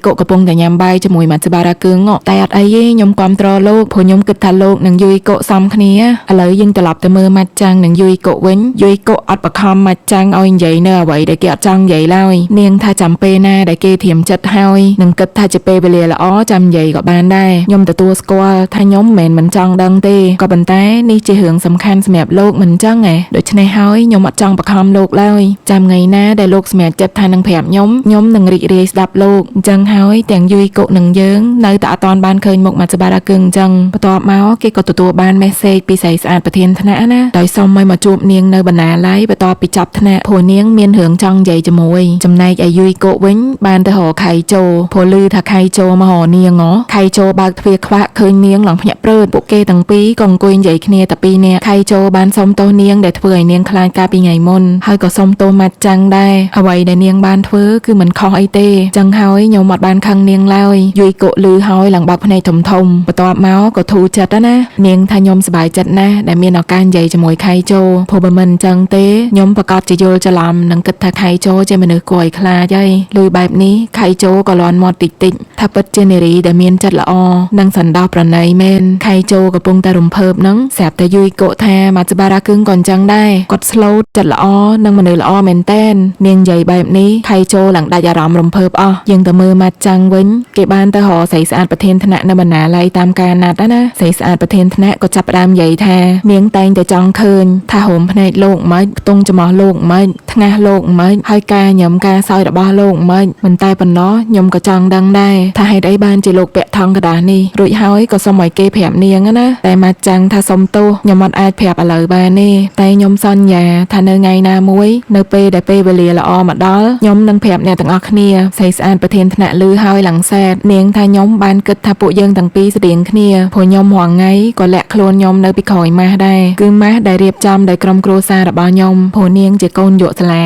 កុកំពុងតែញ៉ាំបាយជាមួយម៉ាត់ស្បារ៉ាគឿងតែអត់អីទេខ្ញុំគាំទ្រលោកព្រោះខ្ញុំគិតថាលោកនិងយូយកុសមគ្នាឥឡូវយើងត្រឡប់ទៅមើលម៉ាត់ចាំងនិងយូយកុវិញយូយកុអត់បខំម៉ាត់ចាំងឲ្យនិយាយនៅអ្វីដែលគេអត់ចង់និយាយឡើយនាងថាចាំពេលណាដែលគេធៀមចិត្តហើយនឹងគិតថាជាពេលវេលាល្អចាំនិយាយក៏បានដែរខ្ញុំទទួលស្គាល់ថាខ្ញុំមិនចង់ដឹងទេក៏ប៉ុន្តែនេះជារឿងសំខាន់សម្រាប់លោកមិនចឹងទេដូច្នេះហើយខ្ញុំអត់ចង់បខំលោកឡើយចាំថ្ងៃណាដែលលោកសម្រេចចិត្តថានឹងប្រាប់ខ្ញុំនឹងរីករាយស្ដាប់លោកអញ្ចឹងហើយទាំងយូយកុនិងយើងនៅតែអត់ទាន់បានឃើញមុខម៉ាត់ស្បារ៉ាគឿងអញ្ចឹងបន្ទាប់មកគេក៏ទទួលបានមេសេចពីស្រីស្អាតប្រធានថ្នាក់ណាដោយសុំឲ្យមកជួបនាងនៅបណ្ណាល័យបន្ទាប់ពីចប់ថ្នាក់ ណៈព្រោះនាងមានរឿងចង់និយាយជាមួយចំណែកឲ្យយូយកូវិញបានទៅរកខៃជូព្រោះឮថាខៃជូមករនាងខៃជូបើកទ្វារខ្វាក់ឃើញនាងឡើងភ្ញាក់ព្រឺតពួកគេទាំងពីរក៏អង្គុយនិយាយគ្នាតែពីរនាក់ខៃជូបានសុំទោសនាងដែលធ្វើឲ្យនាងខ្លាចកាលពីថ្ងៃមុនហើយក៏សុំទោសម៉ាត់ចាំងដែរអ្វីដែលនាងបានធ្វើគឺមិនខុសអីទេចឹងហើយខ្ញុំអត់បានខឹងនាងឡើយយូយកូឮហើយឡើងបើកភ្នែកធំធំបន្ទាប់មកក៏ធូរចិត្តណានាងថាខ្ញុំសប្បាយចិត្តណាស់ដែលមានឱកាសនិយាយជាមួយខៃជូព្រោះបើមិនចឹងទេខ្ញុំប្រកាសជាយល់ច្រឡំនិងគិតថាខៃជូជាមនុស្សគួរឲ្យខ្លាចហើយលុយបែបនេះខៃជូក៏លន់មាត់តិចតិចថាពិតជានារីដែលមានចិត្តល្អនិងសណ្ដោសប្រណីមែនខៃជូកំពុងតែរំភើបនឹងស្រាប់តែយូយកូថាម៉ាត់សបារ៉ាគឹងក៏អញ្ចឹងដែរគាត់ស្លូតចិត្តល្អនិងមនុស្សល្អមែនតែននាងនិយាយបែបនេះខៃជូឡើងដាច់អារម្មណ៍រំភើបអស់យើងទៅមើលម៉ាត់ចាំងវិញគេបានទៅរកស្រីស្អាតប្រធានថ្នាក់នៅបណ្ណាល័យតាមការណាត់ណាស្រីស្អាតប្រធានថ្នាក់ក៏ចាប់ផ្ដើមនិយាយថានាងតែងតែចង់ឃើញថាហូមភ្នែកលោកមិនខ្ទង់ច្រមុះលោកមិនថ្ងាសលោកមិនហើយការញឹមការសោយរបស់លោកមិនតែប៉ុណ្ណោះខ្ញុំក៏ចង់ដឹងដែរថាហេតុអីបានជាលោកពាក់ថង់កដាស់នេះរួចហើយក៏សុំឲ្យគេប្រាប់នាងណាតែម៉ាត់ចាំងថាសុំទោសខ្ញុំអត់អាចប្រាប់ឥឡូវបានទេតែខ្ញុំសន្យាថានៅថ្ងៃណាមួយនៅពេលដែលពេលវេលាល្អមកដល់ខ្ញុំនឹងប្រាប់អ្នកទាំងអស់គ្នាស្រីស្អាតប្រធានថ្នាក់ឮហើយឡើងសែតនាងថាខ្ញុំបានគិតថាពួកយើងទាំងពីរស្តៀងគ្នាព្រោះខ្ញុំរាល់ថ្ងៃក៏លាក់ខ្លួនខ្ញុំនៅពីក្រោយម៉ាស់ដែរគឺម៉ាស់ដែលរៀបចំដោយក្រុមគ្រួសាររបស់ខ្ញុំព្រោះនាងជាកូនយកសាឡា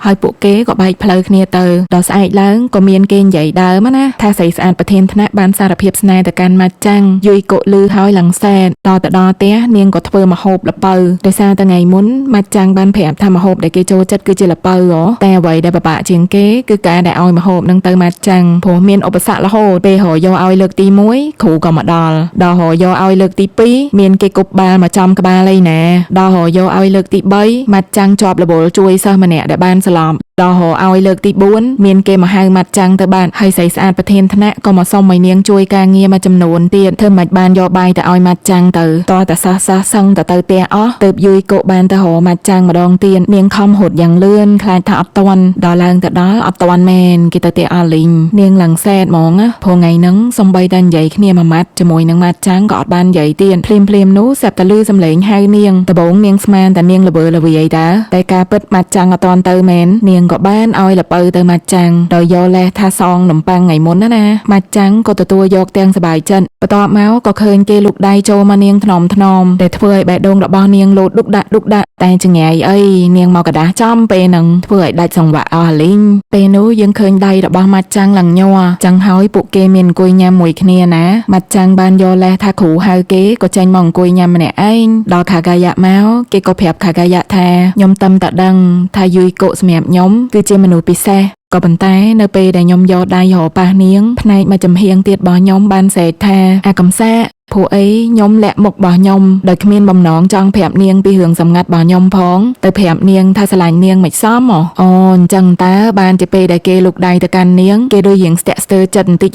ហើយពួកគេក៏បែកផ្លូវគ្នាទៅដល់ស្អែកឡើងក៏មានគេនិយាយដើមណាថាស្រីស្អាតប្រធានថ្នាក់បានសារភាពស្នេហ៍ទៅកាន់ម៉ាត់ចាំងយូយកូឮហើយឡើងសែតដល់ទៅដល់ផ្ទះនាងក៏ធ្វើម្ហូបល្ពៅដោយសារតែថ្ងៃមុនម៉ាត់ចាំងបានប្រាប់ថាម្ហូបដែលគេចូលចិត្តគឺជាល្ពៅតែអ្វីដែលពិបាកជាងគេគឺការដែលឲ្យម្ហូបនឹងទៅម៉ាត់ចាំងព្រោះមានឧបសគ្គរហូតពេលរកយកឲ្យលើកទី1គ្រូក៏មកដល់រកយកឲ្យលើកទី2មានគេគប់បាល់មកចំក្បាលឯណាដល់រកយកឲ្យលើកទី3ម៉ាត់ចាំងជាប់រវល់ជួយសិស្សម្នាក់ដែលបានស្លាប់ដល់រកឲ្យលើកទី4មានគេមកហៅម៉ាត់ចាំងទៅបានហើយស្រីស្អាតប្រធានថ្នាក់ក៏មកសុំឲ្យនាងជួយការងារមួយចំនួនទៀតធ្វើមិនបានយកបាយទៅឲ្យម៉ាត់ចាំងទៅតតែសះសឹងទៅផ្ទះអស់ទើបយូយកូបានទៅរកម៉ាត់ចាំងម្ដងទៀតនាងខំហត់យ៉ាងលឿនខ្លាចថាអត់ទាន់ដល់ឡើងទៅដល់អត់ទាន់មែនគេទៅផ្ទះអលីងនាងឡើងសែតហ្មងព្រោះថ្ងៃហ្នឹងសំបីតែនិយាយគ្នាមួយម៉ាត់ជាមួយនឹងម៉ាត់ចាំងក៏អត់បាននិយាយទៀតភ្លាមនោះស្រាប់តែឮសំឡេងហៅនាងដំបូងនាងស្មានតែនាងល្វើល្វីអីតែការពិតម៉ាត់ចាំងអត់ទាន់ទៅមែននាងក៏បានឲ្យល្ពៅទៅម៉ាត់ចាំងដោយយកលេសថាសងនំប៉័ងថ្ងៃមុនណាម៉ាត់ចាំងក៏ទទួលយកទាំងសប្បាយចិត្តបន្ទាប់មកក៏ឃើញគេលូកដៃចូលមកនាងថ្នមដែលធ្វើឲ្យបេះដូងរបស់នាងលោតឌុកដាក់តែចង្អែអីនាងមកកដាស់ចំពេលហ្នឹងធ្វើឲ្យដាច់សង្វាក់អស់លីងពេលនោះយើងឃើញដៃរបស់ម៉ាត់ចាំងឡើងញ័រចឹងហើយពួកគេមានអង្គុយញ៉ាំមួយគ្នាណាម៉ាត់ចាំងបានយកលេសថាគ្រូហៅគេក៏ចេញមកអង្គុយញ៉ាំម្នាក់ឯងដល់ខាកាយ៉ាមកគេក៏ប្រាប់ខាកាយ៉ាថាខ្ញុំតែដឹងថាយូយកូសម្រាប់ខ្ញុំគឺជាមនុស្សពិសេសក៏ប៉ុន្តែនៅពេលដែលខ្ញុំយកដៃរកប៉ះនាងផ្នែកមួយចំហៀងទៀតរបស់ខ្ញុំបានស្រែកថាអាកំសាព្រោះអីខ្ញុំលាក់មុខរបស់ខ្ញុំដោយគ្មានបំណងចង់ប្រាប់នាងពីរឿងសម្ងាត់របស់ខ្ញុំផងទៅប្រាប់នាងថាស្រឡាញ់នាងមិនសមអូអញ្ចឹងតើបានជាពេលដែលគេលូកដៃទៅកាន់នាងគេដូចរៀងស្ទាក់ស្ទើរចិត្តបន្តិច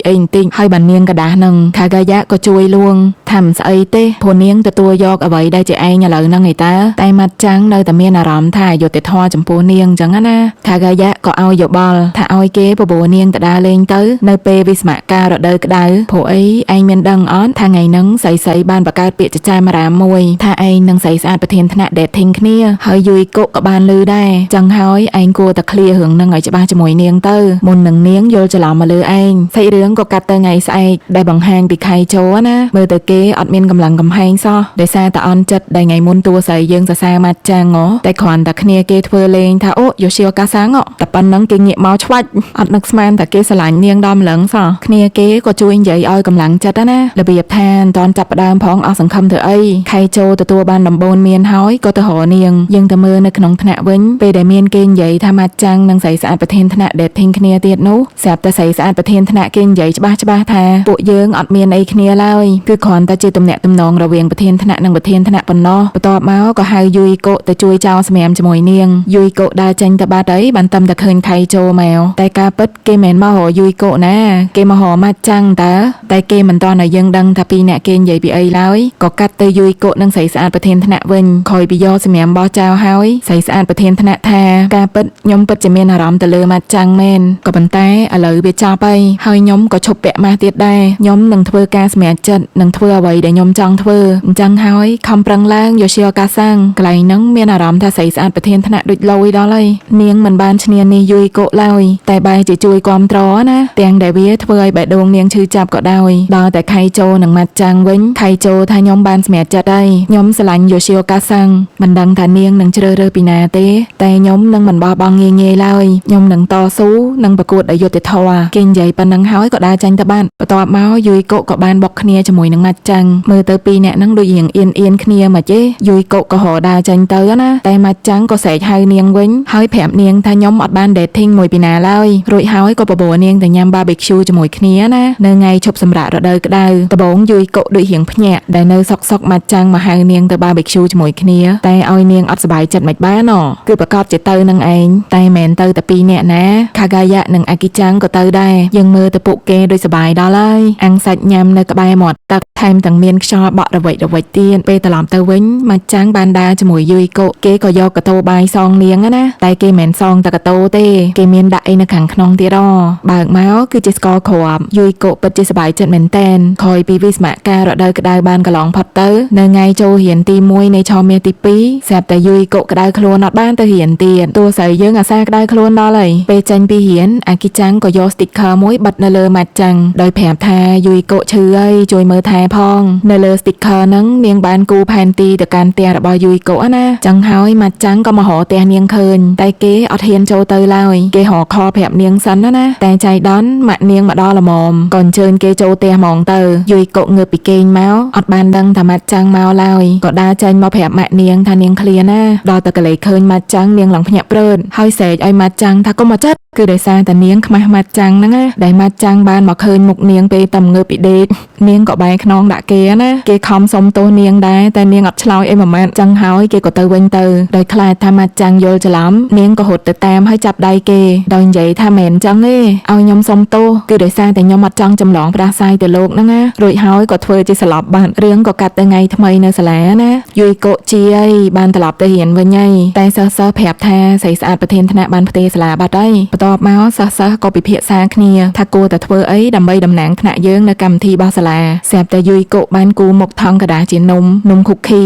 ហើយបាននាងកដាស់នឹងខាកាយ៉ាក៏ជួយលួងថាមិនស្អីទេព្រោះនាងទទួលយកអ្វីដែលជាឯងឥឡូវហ្នឹងឯតាតែម៉ាត់ចាំងនៅតែមានអារម្មណ៍ថាអយុត្តិធម៌ចំពោះនាងអញ្ចឹងណាខាកាយ៉ាក៏ឲ្យយោបល់ថាឲ្យគេបបួលនាងទៅដើរលេងទៅនៅពេលវិស្មការរដូវក្តៅព្រោះអីឯងមានដឹងអត់ថាថ្ងៃហ្នឹងស្រីបានបង្កើតពាក្យចចាមអារាមមួយថាឯងនឹងស្រីស្អាតប្រធានថ្នាក់ dating គ្នាហើយយូយកូក៏បានឮដែរចឹងហើយឯងគួរតែឃ្លារឿងហ្នឹងឲ្យច្បាស់ជាមួយនាងទៅមុននឹងនាងយល់ច្រឡំមកលើឯងសាច់រឿងក៏កាត់ទៅថ្ងៃស្អែកដែលបង្ហាញពីខៃជោណាមើលទៅគេអត់មានកម្លាំងកំហែងសោះដោយសារតែអន់ចិត្តដែលថ្ងៃមុនតួស្រីយើងសរសើរម៉ាត់ចាំងតែគ្រាន់តែគ្នាគេធ្វើលេងថាអូយោសៀវកាសាងតែប៉ុណ្ណឹងគេងាកមកឆ្វាច់អត់នឹកស្មានតែគេស្រឡាញ់នាងដល់ម្លឹងសោះគ្នាគេក៏ជួយនិយាយឲ្យកម្លាំងចិត្តណារបៀបថាមិនតាន់ចាប់ផ្ដើមផងអស់សង្ឃឹមធ្វើអីខៃជោទទួលបានដំបូន្មានហើយក៏ទៅរកនាងយើងទៅមើលនៅក្នុងថ្នាក់វិញពេលដែលមានគេនិយាយថាម៉ាត់ចាំងនិងស្រីស្អាតប្រធានថ្នាក់ dating គ្នាទៀតនោះស្រាប់តែស្រីស្អាតប្រធានថ្នាក់គេនិយាយច្បាស់ថាពួកយើងអត់មានអីគ្នាឡើយគឺគ្រាន់តែជាទំនាក់ទំនងរវាងប្រធានថ្នាក់និងប្រធានថ្នាក់ប៉ុណ្ណោះបន្ទាប់មកក៏ហៅយូយកូទៅជួយចោលសម្រាមជាមួយនាងយូយកូដើរចេញទៅបាត់អីបានតែឃើញខៃជោមកតែការពិតគេមិនមករកយូយកូណាគេមករកម៉ាត់ចាំងតែគេមិនទាន់ឲ្យយើងដឹងថាពីរអ្នក គេនិយាយពីអីឡើយក៏កាត់ទៅយួយកកនឹងស្រីស្អាតប្រធានថ្នាក់វិញខយពីយកសម្រាមបោះចោលហើយស្រីស្អាតប្រធានថ្នាក់ថាការពិតខ្ញុំពិតជាមានអារម្មណ៍ទៅលើម៉ាត់ចាំងមែនក៏ប៉ុន្តែឥឡូវវាចប់ហើយខ្ញុំក៏ឈប់ពាក់ម៉ាស់ទៀតដែរខ្ញុំនឹងធ្វើការសម្រេចចិត្តនឹងធ្វើអ្វីដែលខ្ញុំចង់ធ្វើអញ្ចឹងហើយខំប្រឹងឡើងយោសីកាសាំងកន្លែងហ្នឹងមានអារម្មណ៍ថាស្រីស្អាតប្រធានថ្នាក់ដូចលយដល់ហើយនាងមិនបានឈ្នះនេះយួយកកឡើយតែបែរជាជួយគ្រប់ត្រណាទាំងដែលវាធ្វើឲ្យបេះដូងនាងឈឺចាប់ក៏ដោយដល់តែខៃโจនឹងម៉ាត់ចាំងវិញខៃโจថាខ្ញុំបានសម្រេចចិត្តហើយខ្ញុំស្រឡាញ់យោសីកាសាំងមិនដឹងថានាងនឹងជ្រើសរើសពីណាទេតែខ្ញុំនឹងមិនបោះបង់ងាយៗឡើយខ្ញុំនឹងតស៊ូនឹងប្រកួតដោយយុត្តិធម៌គេនិយាយប៉ុណ្ណឹងហើយក៏ដើរចាញ់ទៅបាត់បន្ទាប់មកយួយកកក៏បានបុកគ្នាជាមួយនឹងម៉ាត់ចាំងមើលទៅពីរអ្នកហ្នឹងដូចរៀងអៀនគ្នាមកទេយួយកកក៏រកដើរចាញ់ទៅណាតែម៉ាត់ចាំងក៏ស្រែកហៅនាងវិញហើយប្រាប់នាងថាខ្ញុំអត់បាន dating មួយពីណាឡើយរួចហើយក៏បបួលនាងទៅញ៉ាំ barbecue ជាមួយគ្នាណានៅថ្ងៃឈប់សម្រាករដូវក្តៅដំបូងយួយកកដូចរៀងភ្ញាក់ដែលនៅសុកម៉ាត់ចាំងមកហៅនាងទៅ barbecue ជាមួយគ្នាតែឲ្យនាងអត់សប្បាយចិត្តមិនបានគឺប្រកបជាទៅនឹងឯងតែមិនទៅតែពីរនាក់ណាខាហ្គាយ៉ានិងអាគីចាំងក៏ទៅដែរយើងមើលទៅពួកគេដូចសប្បាយដល់ហើយអាំងសាច់ញ៉ាំនៅក្បែរមាត់ទឹកថែមទាំងមានខ្យល់បក់រវិចទៀតពេលត្រឡប់ទៅវិញម៉ាត់ចាំងបានដើរជាមួយយួយកកគេក៏យកកាតូបាយសងនាងណាតែគេមិនសងតែកាតូទេគេមានដាក់អីនៅខាងក្នុងទៀតបើកមកគឺជាស្ករគ្រាប់យួយកកពិតជាសប្បាយចិត្តមែនតែនក្រោយពីវិស្មការរដូវក្តៅបានកន្លងផុតទៅនៅថ្ងៃចូលរៀនទី1នៃឆមាសទី2ស្រាប់តែយួយកកក្តៅខ្លួនអត់បានទៅរៀនទៀតទោះស្រីយើងអាសាក្តៅខ្លួនដល់ហើយពេលចេញពីរៀនអាគីចាំងក៏យក sticker មួយបិទនៅលើម៉ាត់ចាំងដោយប្រាប់ថាយួយកកឈឺហើយជួយមើលថែផងនៅលើ sticker ហ្នឹងនាងបានគូផែនទីទៅកាន់ផ្ទះរបស់យួយកកណាចឹងហើយម៉ាត់ចាំងក៏មករកផ្ទះនាងឃើញតែគេអត់ហ៊ានចូលទៅឡើយគេរកខលប្រាប់នាងសិនណាតែចៃដន្យម៉ាក់នាងមកដល់ល្មមក៏អញ្ជើញគេចូលផ្ទះហ្មងទៅយួយកកងើបពីគេងមកអត់បានដឹងថាម៉ាត់ចាំងមកឡើយក៏ដើរចេញមកប្រាប់ម៉ាក់នាងថានាងឃ្លាណាដល់តែកលេចឃើញម៉ាត់ចាំងនាងឡើងភ្ញាក់ព្រឺតហើយស្រែកឲ្យម៉ាត់ចាំងថាកុំមកចិត្តគឺដោយសារតែនាងខ្មាស់ម៉ាត់ចាំងហ្នឹងណាដែលម៉ាត់ចាំងបានមកឃើញមុខនាងពេលតែងើបពីដេកនាងក៏បែរខ្នងដាក់គេណាគេខំសុំទោសនាងដែរតែនាងអត់ឆ្លើយអីមួយម៉ាត់ចឹងហើយគេក៏ទៅវិញទៅដោយខ្លាចថាម៉ាត់ចាំងយល់ច្រឡំនាងក៏រត់ទៅតាមហើយចាប់ដៃគេដោយនិយាយថាមិនចឹងទេឲ្យខ្ញុំសុំទោសគឺដោយសារតែខ្ញុំអត់ចង់ចម្លងផ្ដាសាយទៅលោកហ្នឹងណារួចហើយក៏ធ្វើជាស្លាប់បាត់រឿងក៏កាត់ទៅថ្ងៃថ្មីនៅសាលាណាយួយកកជាអីបានត្រឡប់ទៅរៀនវិញហើយតែសិស្សប្រាប់ថាស្រីស្អាតប្រធានថ្នាក់បានផ្ទេរសាលាបាត់ហើយបន្ទាប់មកសិស្សក៏ពិភាក្សាគ្នាថាគួរតែធ្វើអីដើម្បីតំណាងថ្នាក់យើងនៅកម្មវិធីរបស់សាលាស្រាប់តែយួយកកបានគូមុខថង់កដាស់ជានំគុកគី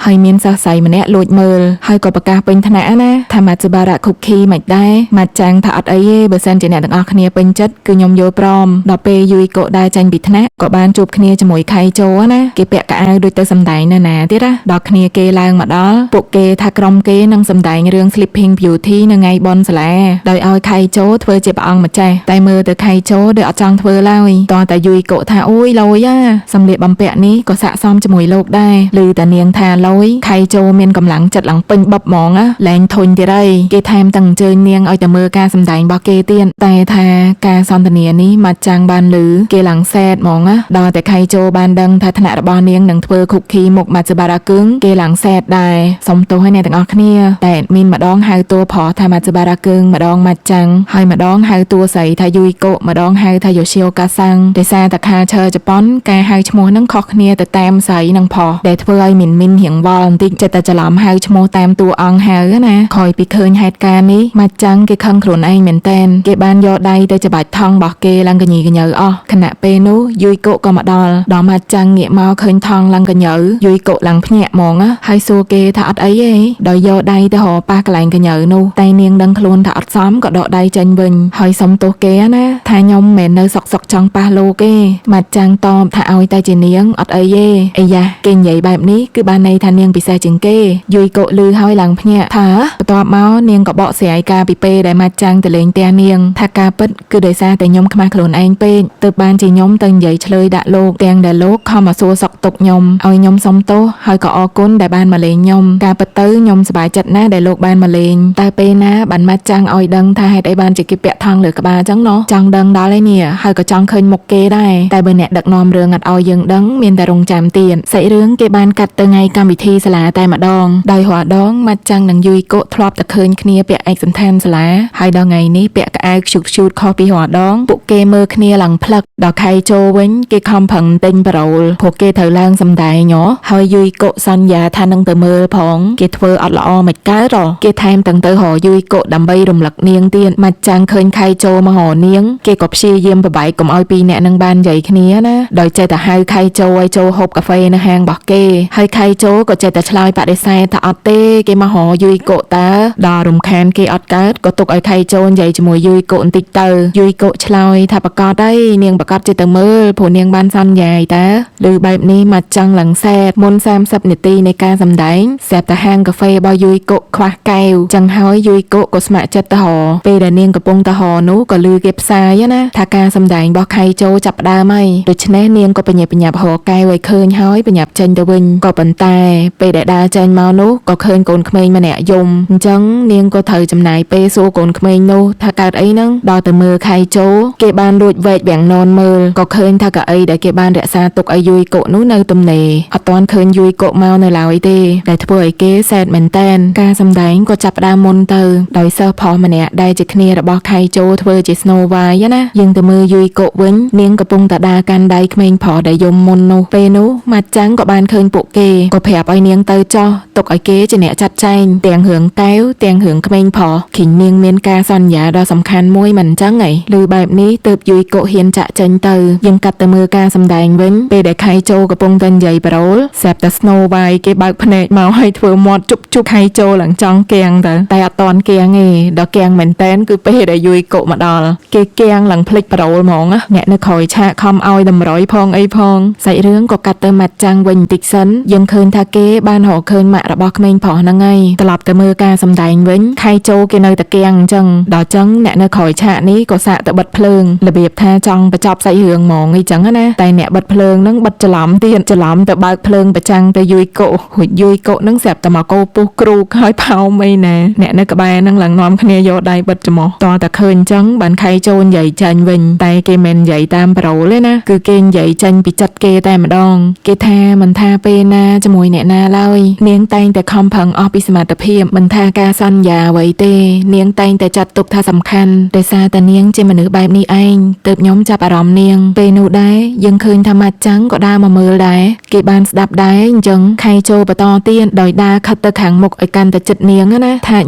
ហើយមានសិស្សស្រីម្នាក់លួចមើលហើយក៏ប្រកាសពេញថ្នាក់ណាថាម៉ាត់បារ៉ាគុកគីមិនដែរម៉ាត់ចាំងថាអត់អីទេបើសិនជាអ្នកទាំងអស់គ្នាពេញចិត្តគឺខ្ញុំយល់ព្រមដល់ពេលយួយកកដើរចេញពីថ្នាក់ក៏បានជួបគ្នាជាមួយខៃโจណាគេពាក់កៅអៅដូចទៅសម្ដែងនៅណាទៀតណាដល់គ្នាគេឡើងមកដល់ពួកគេថាក្រុមគេនឹងសម្ដែងរឿង Sleeping Beauty នៅថ្ងៃបុណ្យសាលាដោយឲ្យខៃโจធ្វើជាព្រះអង្គម្ចាស់តែមើលទៅខៃโจដូចអត់ចង់ធ្វើឡើយតោះតែយួយកកថាអូយលយសម្លៀកបំពាក់នេះក៏ស័ក្តិសមជាមួយលោកដែរឮតែនាងថាលយខៃโจមានកម្លាំងចិត្តឡើងពេញបបហ្មងលែងធុញទៀតហើយគេថែមទាំងអញ្ជើញនាងឲ្យទៅមើលការសម្ដែងរបស់គេទៀតតែថាការសន្ទនានេះម៉ាត់ចាំងបានឮគេឡើងសែតហ្មងដល់តែខៃโจបានដឹងថាថ្នាក់របស់នាងនឹងធ្វើគុកគីមុខម៉ាត់បារ៉ាគឹងគេឡើងសែតដែរសុំទោសឲ្យអ្នកទាំងអស់គ្នាតែមានម្ដងហៅតួប្រុសថាម៉ាត់បារ៉ាគឹងម្ដងម៉ាត់ចាំងហើយម្ដងហៅតួស្រីថាយួយកកម្ដងហៅថាយោសីកាសាំងដោយសារតែ culture ជប៉ុនការហៅឈ្មោះនឹងខុសគ្នាទៅតាមស្រីនិងប្រុសដែលធ្វើឲ្យមីនរៀងវល់បន្តិចចិត្តតែច្រឡំហៅឈ្មោះតាមតួអង្គហៅណាក្រោយពីឃើញហេតុការណ៍នេះម៉ាត់ចាំងគេខឹងខ្លួនឯងមែនតែនគេបានយកដៃទៅច្បាច់ថង់របស់គេឡើងកញីកញើអស់ខណៈពេលនោះយួយកកក៏មកដល់ម៉ាត់ចាំងងាកមកឃើញថង់ឡើងកញើយួយកកឡើងភ្ញាក់ហ្មងហើយសួរគេថាអត់អីទេដោយយកដៃទៅរកប៉ះកន្លែងកញើនោះតែនាងដឹងខ្លួនថាអត់សមក៏ដកដៃចេញវិញហើយសុំទោសគេណាថាខ្ញុំមិននៅសុកចង់ប៉ះលោកទេម៉ាត់ចាំងតបថាឲ្យតែជានាងអត់អីទេអីយ៉ាគេនិយាយបែបនេះគឺបានន័យថានាងពិសេសជាងគេយួយកកលឺហើយឡើងភ្ញាក់ថាបន្ទាប់មកនាងក៏បកស្រាយការពីពេលដែលម៉ាត់ចាំងទៅលេងផ្ទះនាងថាការពិតគឺដោយសារតែខ្ញុំខ្មាស់ខ្លួនឯងពេកទើបបានជាខ្ញុំទៅនិយាយឆ្លើយដាក់លោកទាំងដែលលោកខំមកសួរសុខទុក្ខខ្ញុំឲ្យខ្ញុំសុំទោសហើយក៏អរគុណដែលបានមកលេងខ្ញុំការពិតទៅខ្ញុំសប្បាយចិត្តណាស់ដែលលោកបានមកលេងតែពេលណាបានម៉ាត់ចាំងឲ្យដឹងថាហេតុអី បានជាគេពាក់ថងលើក្បាលចឹងណោះចង់ដឹងដល់ឯនេះហើយក៏ចង់ឃើញមុខគេដែរតែបើអ្នកដឹកនាំរឿងអត់ឲ្យយើងដឹងមានតែរងចាំទៀតសាច់រឿងគេបានកាត់ទៅថ្ងៃកម្មវិធីសាលាតែម្ដងដោយរាល់ដងម៉ាត់ចាំងនិងយូយកូធ្លាប់តែឃើញគ្នាពាក់ឯកសណ្ឋានសាលាហើយដល់ថ្ងៃនេះពាក់កៅអៅខ្ជូតខុសពីរាល់ដងពួកគេមើលគ្នាឡើងផ្លឹកដល់ខែចូលវិញគេខំប្រឹងទិញប៉ារ៉ូលព្រោះគេត្រូវឡើងសម្ដែងហើយយូយកូសន្យាថានឹងទៅមើលផងគេធ្វើអត់ល្អមិនកើតគេថែមទាំងទៅរកយូយកូដើម្បីរំលឹកនាងទៀតម៉ាត់ចាំងឃើញខែចូលមករកនាងគេក៏ព្យាយាមប្របែកកុំឲ្យពីរអ្នកនឹងបាននិយាយគ្នាណាដោយចេះតែហៅខែចូលឲ្យចូលហូបកាហ្វេនៅហាងរបស់គេហើយខែចូលក៏ចេះតែឆ្លើយបដិសេធថាអត់ទេគេមករកយូយកូតើដល់រំខានគេអត់កើតក៏ទុកឲ្យខែចូលនិយាយជាមួយយូយកូបន្តិចទៅយូយកូឆ្លើយថាប្រកាសហើយនាងប្រកាសចិត្តទៅមើលព្រោះនាងបានសន្យាតើឬបែបនេះម៉ាត់ចាំងឡើងសែតមុន30នាទីនៃការសម្ដែងស្រាប់តែហាងកាហ្វេរបស់យូយកូខ្វះកែវចឹងហើយយូយកូក៏ស្ម័គ្រចិត្តទៅរកពេលដែលនាងកំពុងទៅរកនោះក៏ឮគេផ្សាយណាថាការសម្ដែងរបស់ខែចូលចាប់ផ្ដើមហើយដូច្នេះនាងក៏បញ្ញាបញ្ញាប់រកកែវឲ្យឃើញហើយបញ្ញាប់ចេញទៅវិញក៏ប៉ុន្តែពេលដែលដើរចេញមកនោះក៏ឃើញកូនក្មេងម្នាក់យំអញ្ចឹងនាងក៏ត្រូវចំណាយពេលសួរកូនក្មេងនោះថាកើតអីហ្នឹងដល់ទៅមើលខែចូលគេបានលួចវែកវាំងននមើលក៏ឃើញថាកៅអីដែលគេបានរក្សាទុកឲ្យយូយកូនោះនៅទំនេរអត់ទាន់ឃើញយូយកូមកនៅឡើយទេដែលធ្វើឲ្យគេសែតមែនតែនការសម្ដែងក៏ចាប់ផ្ដើមមុនទៅដោយសិស្សប្រុសម្នាក់ដែលជាគ្នារបស់ខែចូលធ្វើជា Snow White ណាយើងទៅមើលយូយកូវិញនាងកំពុងតែដើរកាន់ដៃក្មេងប្រុសដែលយំមុននោះពេលនោះម៉ាត់ចាំងក៏បានឃើញពួកគេក៏ប្រាប់ឲ្យនាងទៅចោះទុកឲ្យគេជាអ្នកចាត់ចែងទាំងរឿងកែវទាំងរឿងក្មេងប្រុសឃើញនាងមានការសន្យាដ៏សំខាន់មួយមិនអញ្ចឹងហីឬបែបនេះទើបយូយកូហ៊ានចាក់ចេញទៅយើងកាត់ទៅមើលការសម្ដែងវិញពេលដែលខែចូលកំពុងតែនិយាយប្រូលស្រាប់តែ Snow White គេបើកភ្នែកមកឲ្យធ្វើមាត់ជប់ខែចូលឡើងចង់គាំងទៅតែអត់តាន់គាំងទេដល់គាំងមែនតែនគឺពេលដែលយូយកូមកដល់គេគាំងឡើងភ្លេចប្រូលហ្មងអ្នកនៅក្រោយឆាកខំឲ្យតម្រុយផងអីផងសាច់រឿងក៏កាត់ទៅម៉ាត់ចាំងវិញបន្តិចសិនយើងឃើញថាគេបានរកឃើញម៉ាក់របស់ក្មេងប្រុសហ្នឹងហើយត្រឡប់ទៅមើលការសម្ដែងវិញខែចូលគេនៅតែគាំងអញ្ចឹងដល់ចឹងអ្នកនៅក្រោយឆាកនេះក៏សាកទៅបិទភ្លើងរបៀបថាចង់បញ្ចប់សាច់រឿងហ្មងអីចឹងណាតែអ្នកបិទភ្លើងហ្នឹងបិទច្រឡំទៀតច្រឡំទៅបើកភ្លើងប្រចាំងទៅយូយកូរួចយូយកូហ្នឹងស្រាប់តែមកកោពុះគ្រូកហើយផោមអីណាអ្នកនៅក្បែរហ្នឹងឡើងនាំគ្នាយកដៃបិទច្រមុះតតែឃើញអញ្ចឹងបានខែចូលនិយាយចាញ់វិញតែគេមិននិយាយតាមប្រូលទេណាគឺគេនិយាយចាញ់ពីចិត្តគេតែម្ដងគេថាមិនថាពេលណាជាមួយអ្នកណាឡើយនាងតែងតែខំប្រឹងអស់ពីសមត្ថភាពមិនថាការសន្យាអ្វីទេនាងតែងតែចាត់ទុកថាសំខាន់ដោយសារតែនាងជាមនុស្សបែបនេះឯងទើបខ្ញុំចាប់អារម្មណ៍នាងពេលនោះដែរយើងឃើញថាម៉ាត់ចាំងក៏ដើរមកមើលដែរគេបានស្ដាប់ដែរអញ្ចឹងខែចូលបន្តទៀតដោយដើរខិតទៅខាងមុខឲ្យកាន់តែជិតនាងណាថា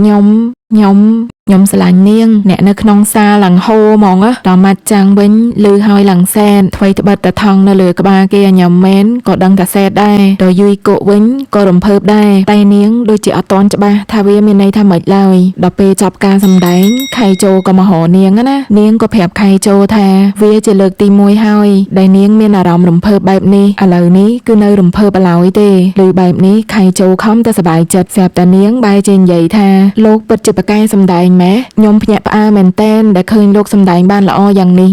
ខ្ញុំស្រឡាញ់នាងអ្នកនៅក្នុងសាលឡើងហូរហ្មងដល់ម៉ាត់ចាំងវិញឮហើយឡើងសែនថ្វីត្បិតតែថងនៅលើក្បាលគេញ៉ាំមែនក៏ដឹងតែសែតដែរដល់យូយកូវិញក៏រំភើបដែរតែនាងដូចជាអត់តន់ច្បាស់ថាវាមានន័យថាម៉េចឡើយដល់ពេលចប់ការសម្ដែងខែចូលក៏មករកនាងណានាងក៏ប្រាប់ខែចូលថាវាជាលើកទី1ហើយដែលនាងមានអារម្មណ៍រំភើបបែបនេះឥឡូវនេះគឺនៅរំភើបឡើយទេឬបែបនេះខែចូលខំតែសប្បាយចិត្តស្រាប់តែនាងបែរជានិយាយថាលោកពិតជាប្រកែសម្ដែងម៉ែខ្ញុំភ្ញាក់ផ្អើលមែនតែនដែលឃើញលោកសម្ដែងបានល្អយ៉ាងនេះ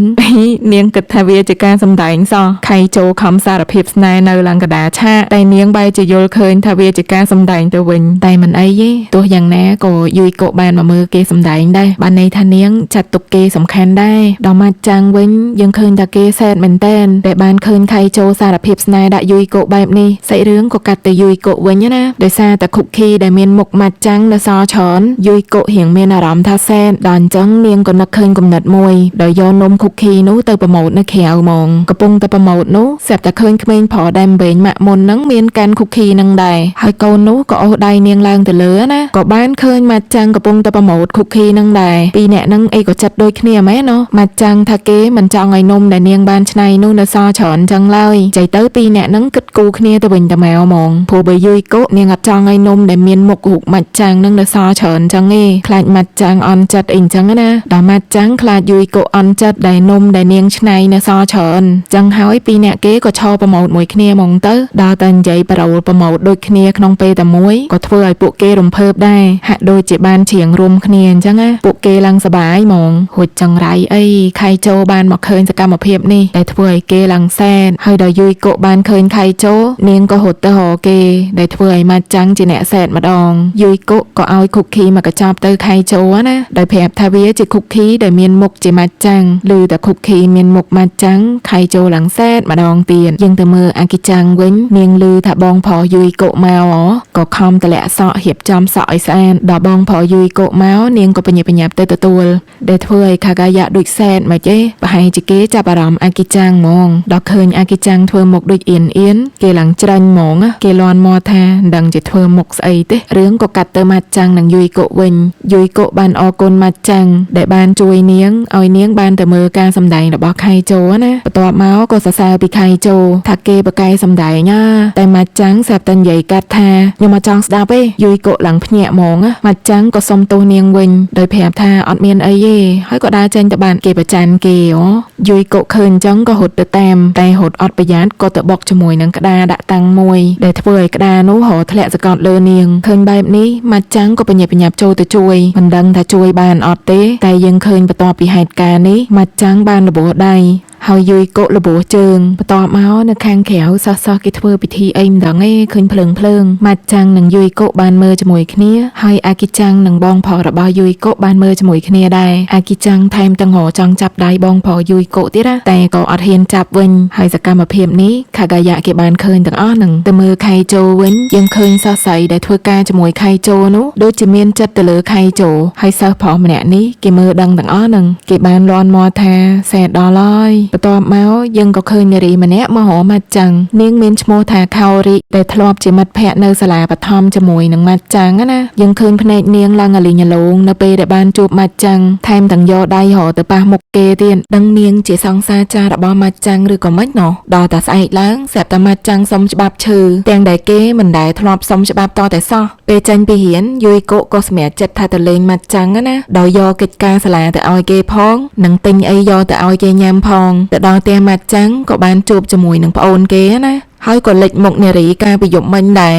នាងគិតថាវាជាការសម្ដែងសោះខែចូលខំសារភាពស្នេហ៍នៅឡើងកណ្ដាលឆាកតែនាងបែរជាយល់ឃើញថាវាជាការសម្ដែងទៅវិញតែមិនអីទេទោះយ៉ាងណាក៏យូយកូបានមកមើលគេសម្ដែងដែរបានន័យថានាងចាត់ទុកគេសំខាន់ដែរដល់ម៉ាត់ចាំងវិញយើងឃើញថាគេសែតមែនតែនដែលបានឃើញខែចូលសារភាពស្នេហ៍ដាក់យូយកូបែបនេះសាច់រឿងក៏កាត់ទៅយូយកូវិញណាដោយសារតែគុកគីដែលមានមុខម៉ាត់ចាំងនៅសច្រើនយូយកូរៀងមានអារម្មណ៍ថាសែនដល់អញ្ចឹងនាងក៏នឹកឃើញគំនិតមួយដោយយកនំគុកគីនោះទៅប្រម៉ូទនៅក្រៅហ្មងកំពុងតែប្រម៉ូទនោះស្រាប់តែឃើញក្មេងប្រុសដែលវែងម៉ាក់មុនហ្នឹងមានកាន់គុកគីនឹងដែរហើយកូននោះក៏អូសដៃនាងឡើងទៅលើណាក៏បានឃើញម៉ាត់ចាំងកំពុងតែប្រម៉ូទគុកគីនឹងដែរពីរអ្នកហ្នឹងអីក៏ចិត្តដូចគ្នាម៉ែណោះម៉ាត់ចាំងថាគេមិនចង់ឲ្យនំដែលនាងបានឆ្នៃនោះនៅសច្រើនចឹងឡើយចៃទៅពីរអ្នកហ្នឹងគិតគូគ្នាទៅវិញទៅមកហ្មងព្រោះបើយូយកូនាងអត់ចង់ឲ្យនំដែលមានមុខរូបម៉ាត់ចាំងនឹងនៅសច្រើនចឹងទេខ្លាចម៉ាត់ចាំងអន់ចិត្តអីចឹងណាដល់ម៉ាត់ចាំងខ្លាចយូយកូអន់ចិត្តដែលនំដែលនាងឆ្នៃនៅសច្រើនចឹងហើយពីរអ្នកគេក៏ឈរប្រម៉ូទមួយគ្នាហ្មងទៅដល់តែនិយាយប្រូលប្រម៉ូទដូចគ្នាក្នុងពេលតែមួយក៏ធ្វើឲ្យពួកគេរំភើបដែរហាក់ដូចជាបានច្រៀងរួមគ្នាអញ្ចឹងណាពួកគេឡើងសប្បាយហ្មងរួចចង្រៃអីខែចូលបានមកឃើញសកម្មភាពនេះដែលធ្វើឲ្យគេឡើងសែនហើយដល់យូយកូបានឃើញខែចូលនាងក៏រត់ទៅរកគេដែលធ្វើឲ្យម៉ាត់ចាំងជាអ្នកសែតម្ដងយូយកូក៏ឲ្យគុកគីមកកញ្ចប់ ប់ទៅខៃโจណាដោយប្រាប់ថាវាជាគុកគីដែលមានមុខជាម៉ាច់ចាំងឬតែគុកគីមានមុខម៉ាច់ចាំងខៃโจឡើងសែតម្ដងទៀតយើងទៅមើលអាគីចាំងវិញនាងឮថាបងប្រុសយូយកុមកក៏ខំតម្លាក់សក់រៀបចំសក់ឲ្យស្អាតដល់បងប្រុសយូយកុមកនាងក៏បញ្ញាបញ្ញាប់ទៅទទួលដែលធ្វើឲ្យខាកាយ៉ាដូចសែតមកទេប្រហែលជាគេចាប់អារម្មណ៍អាគីចាំងហ្មងដល់ឃើញអាគីចាំងធ្វើមុខដូចអៀនគេឡើងច្រាញ់ហ្មងគេលន់មកថាដឹងជាធ្វើមុខស្អីទេរឿងក៏កាត់ទៅម៉ាត់ចាំងនឹងយូយកុវិញយូយកុបានអរគុណម៉ាត់ចាំងដែលបានជួយនាងឲ្យនាងបានទៅមើលការសម្ដែងរបស់ខៃโจណាបន្ទាប់មកក៏សរសើរពីខៃโจថាគេបកែសម្ដែងណាតែម៉ាត់ចាំងស្រាប់តែនិយាយកាត់ថាខ្ញុំមកចង់ស្ដាប់ទេយូយកុឡើងភ្ញាក់ហ្មងម៉ាត់ចាំងក៏សុំទោសនាងវិញដោយប្រាប់ថាអត់មានអីទេហើយក៏ដើរចេញទៅបានគេប្រច័ណ្ឌគេយូយកុឃើញអញ្ចឹងក៏រត់ទៅតាមតែរត់អត់ប្រយ័ត្នក៏ទៅបុកជាមួយនឹងក្តារដាក់តាំងមួយដែលធ្វើឲ្យក្តារនោះរធ្លាក់សកត់លើនាងឃើញបែបនេះម៉ាត់ចាំងក៏បញ្ញាបញ្ញាប់ចូលទៅជួយមិនដឹងថាជួយបានអត់ទេតែយើងឃើញបន្ទាប់ពីហេតុការណ៍នេះម៉ាត់ចាំងបានរបួសដៃហើយយូយកុលបួសជើងបន្ទាប់មកនៅខាងក្រៅសោះគេធ្វើពិធីអីមិនដឹងទេឃើញភ្លើងម៉ាត់ចាំងនិងយូយកុបានមើលជាមួយគ្នាហើយអាគីចាំងនិងបងប្រុសរបស់យូយកុបានមើលជាមួយគ្នាដែរអាគីចាំងថែមទាំងចង់ចាប់ដៃបងប្រុសយូយកុទៀតណាតែក៏អត់ហ៊ានចាប់វិញហើយសកម្មភាពនេះខាកាយ៉ាគេបានឃើញទាំងអស់នឹងទៅមើលខៃโจវិញយើងឃើញសោះស្រីដែលធ្វើការជាមួយខៃโจនោះដូចជាមានចិត្តទៅលើខៃโจហើយសិស្សប្រុសម្នាក់នេះគេមើលដឹងទាំងអស់នឹងគេបានលន់មកថាសែដល់ហើយបន្ទាប់មកយើងក៏ឃើញនារីម្នាក់មករកម៉ាត់ចាំងនាងមានឈ្មោះថាខោរីដែលធ្លាប់ជាមិត្តភ័ក្តិនៅសាលាបឋមជាមួយនឹងម៉ាត់ចាំងណាយើងឃើញភ្នែកនាងឡើងអាលីងអាលងនៅពេលដែលបានជួបម៉ាត់ចាំងថែមទាំងយកដៃរកទៅប៉ះមុខគេទៀតដឹងនាងជាសង្សារចាររបស់ម៉ាត់ចាំងឬក៏មិនណោះដល់តែស្អែកឡើងស្រាប់តែម៉ាត់ចាំងសុំច្បាប់ឈឺទាំងដែលគេមិនដែលធ្លាប់សុំច្បាប់តតែសោះពេលចាញ់ពីរៀនយូយកុក៏សម្រេចចិត្តថាទៅលេងម៉ាត់ចាំងណាដោយយកកិច្ចការសាលាទៅឲ្យគេផងនិងទិញអីយកទៅឲ្យគេញ៉ាំផងទៅដល់ផ្ទះម៉ាត់ចាំងក៏បានជួបជាមួយនឹងប្អូនគេណាហើយក៏លេចមុខនារីកាលពីយប់មិញដែរ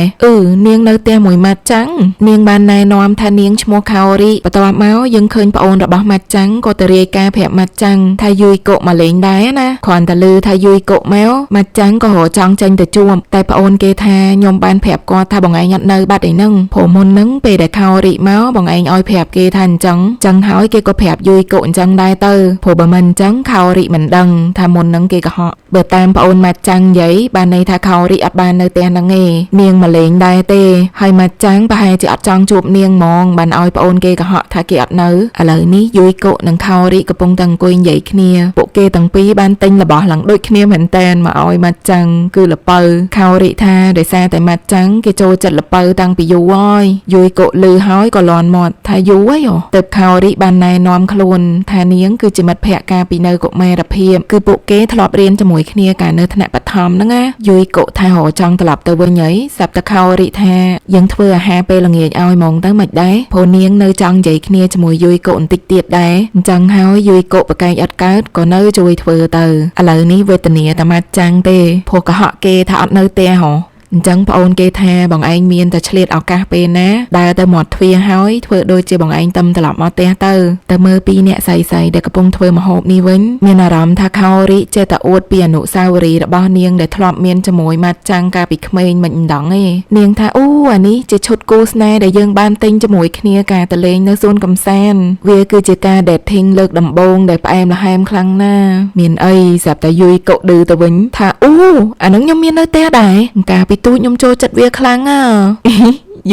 នាងនៅផ្ទះមួយម៉ាត់ចាំងនាងបានណែនាំថានាងឈ្មោះខោរីបន្ទាប់មកយើងឃើញប្អូនរបស់ម៉ាត់ចាំងក៏ទៅរាយការណ៍ប្រាប់ម៉ាត់ចាំងថាយូយកុមកលេងដែរណាគ្រាន់តែឮថាយូយកុមកម៉ាត់ចាំងក៏រកចង់ចេញទៅជួបតែប្អូនគេថាខ្ញុំបានប្រាប់គាត់ថាបងឯងអត់នៅបាត់ឯហ្នឹងព្រោះមុនហ្នឹងពេលដែលខោរីមកបងឯងឲ្យប្រាប់គេថាអញ្ចឹងហើយគេក៏ប្រាប់យូយកុអញ្ចឹងដែរទៅព្រោះបើមិនអញ្ចឹងខោរីមិនដឹងថាមុនហ្នឹងគេកុហកបើតាមប្អូនម៉ាត់ចាំងនិយាយបានន័យថាខោរីអត់បាននៅផ្ទះហ្នឹងទេនាងមកលេងដែរទេហើយម៉ាត់ចាំងប្រហែលជាអត់ចង់ជួបនាងហ្មងបានឲ្យប្អូនគេកុហកថាគេអត់នៅឥឡូវនេះយូយកុនិងខោរីកំពុងតែអង្គុយនិយាយគ្នាពួកគេទាំងពីរបានទិញរបស់ឡើងដូចគ្នាមែនតែនមកឲ្យម៉ាត់ចាំងគឺល្ពៅខោរីថាដោយសារតែម៉ាត់ចាំងគេចូលចិត្តល្ពៅតាំងពីយូរហើយយូយកុឮហើយក៏លន់មាត់ថាយូអីទៅខោរីបានណែនាំខ្លួនថានាងគឺជាមិត្តភក្តិកាលពីនៅកុមារភាពគឺពួកគេធ្លាប់រៀនជាមួយគ្នាកាលនៅថ្នាក់បឋមហ្នឹងណាយូយកុថាចង់ត្រឡប់ទៅវិញហើយស្រាប់តែខោរីថាយើងធ្វើអាហារពេលល្ងាចឲ្យហ្មងទៅមិនដែរព្រោះនាងនៅចង់និយាយគ្នាជាមួយយូយកុបន្តិចទៀតដែរអញ្ចឹងហើយយូយកុប្រកែកអត់កើតក៏នៅជួយធ្វើទៅឥឡូវនេះវេទនាតែម៉ាត់ចាំងទេព្រោះកុហកគេថាអត់នៅផ្ទះហ៎អញ្ចឹងប្អូនគេថាបងឯងមានតែឆ្លៀតឱកាសពេលណាដើរទៅមាត់ទ្វារហើយធ្វើដូចជាបងឯងត្រឡប់មកផ្ទះទៅមើលពីអ្នកស្រីដែលកំពុងធ្វើម្ហូបនេះវិញមានអារម្មណ៍ថាខោរីចេះតែអួតពីអនុស្សាវរីយ៍របស់នាងដែលធ្លាប់មានជាមួយម៉ាត់ចាំងកាលពីក្មេងមិនដឹងទេនាងថាអានេះជាឈុតគូស្នេហ៍ដែលយើងបានទិញជាមួយគ្នាកាលទៅលេងនៅសួនកំសាន្តវាគឺជាការ dating លើកដំបូងដែលផ្អែមល្ហែមខ្លាំងណាស់មានអីស្រាប់តែយូយកុឌឺទៅវិញថាអានឹងខ្ញុំមាននៅផ្ទះដែរកាលពីទូចខ្ញុំចូលចិត្តវាខ្លាំង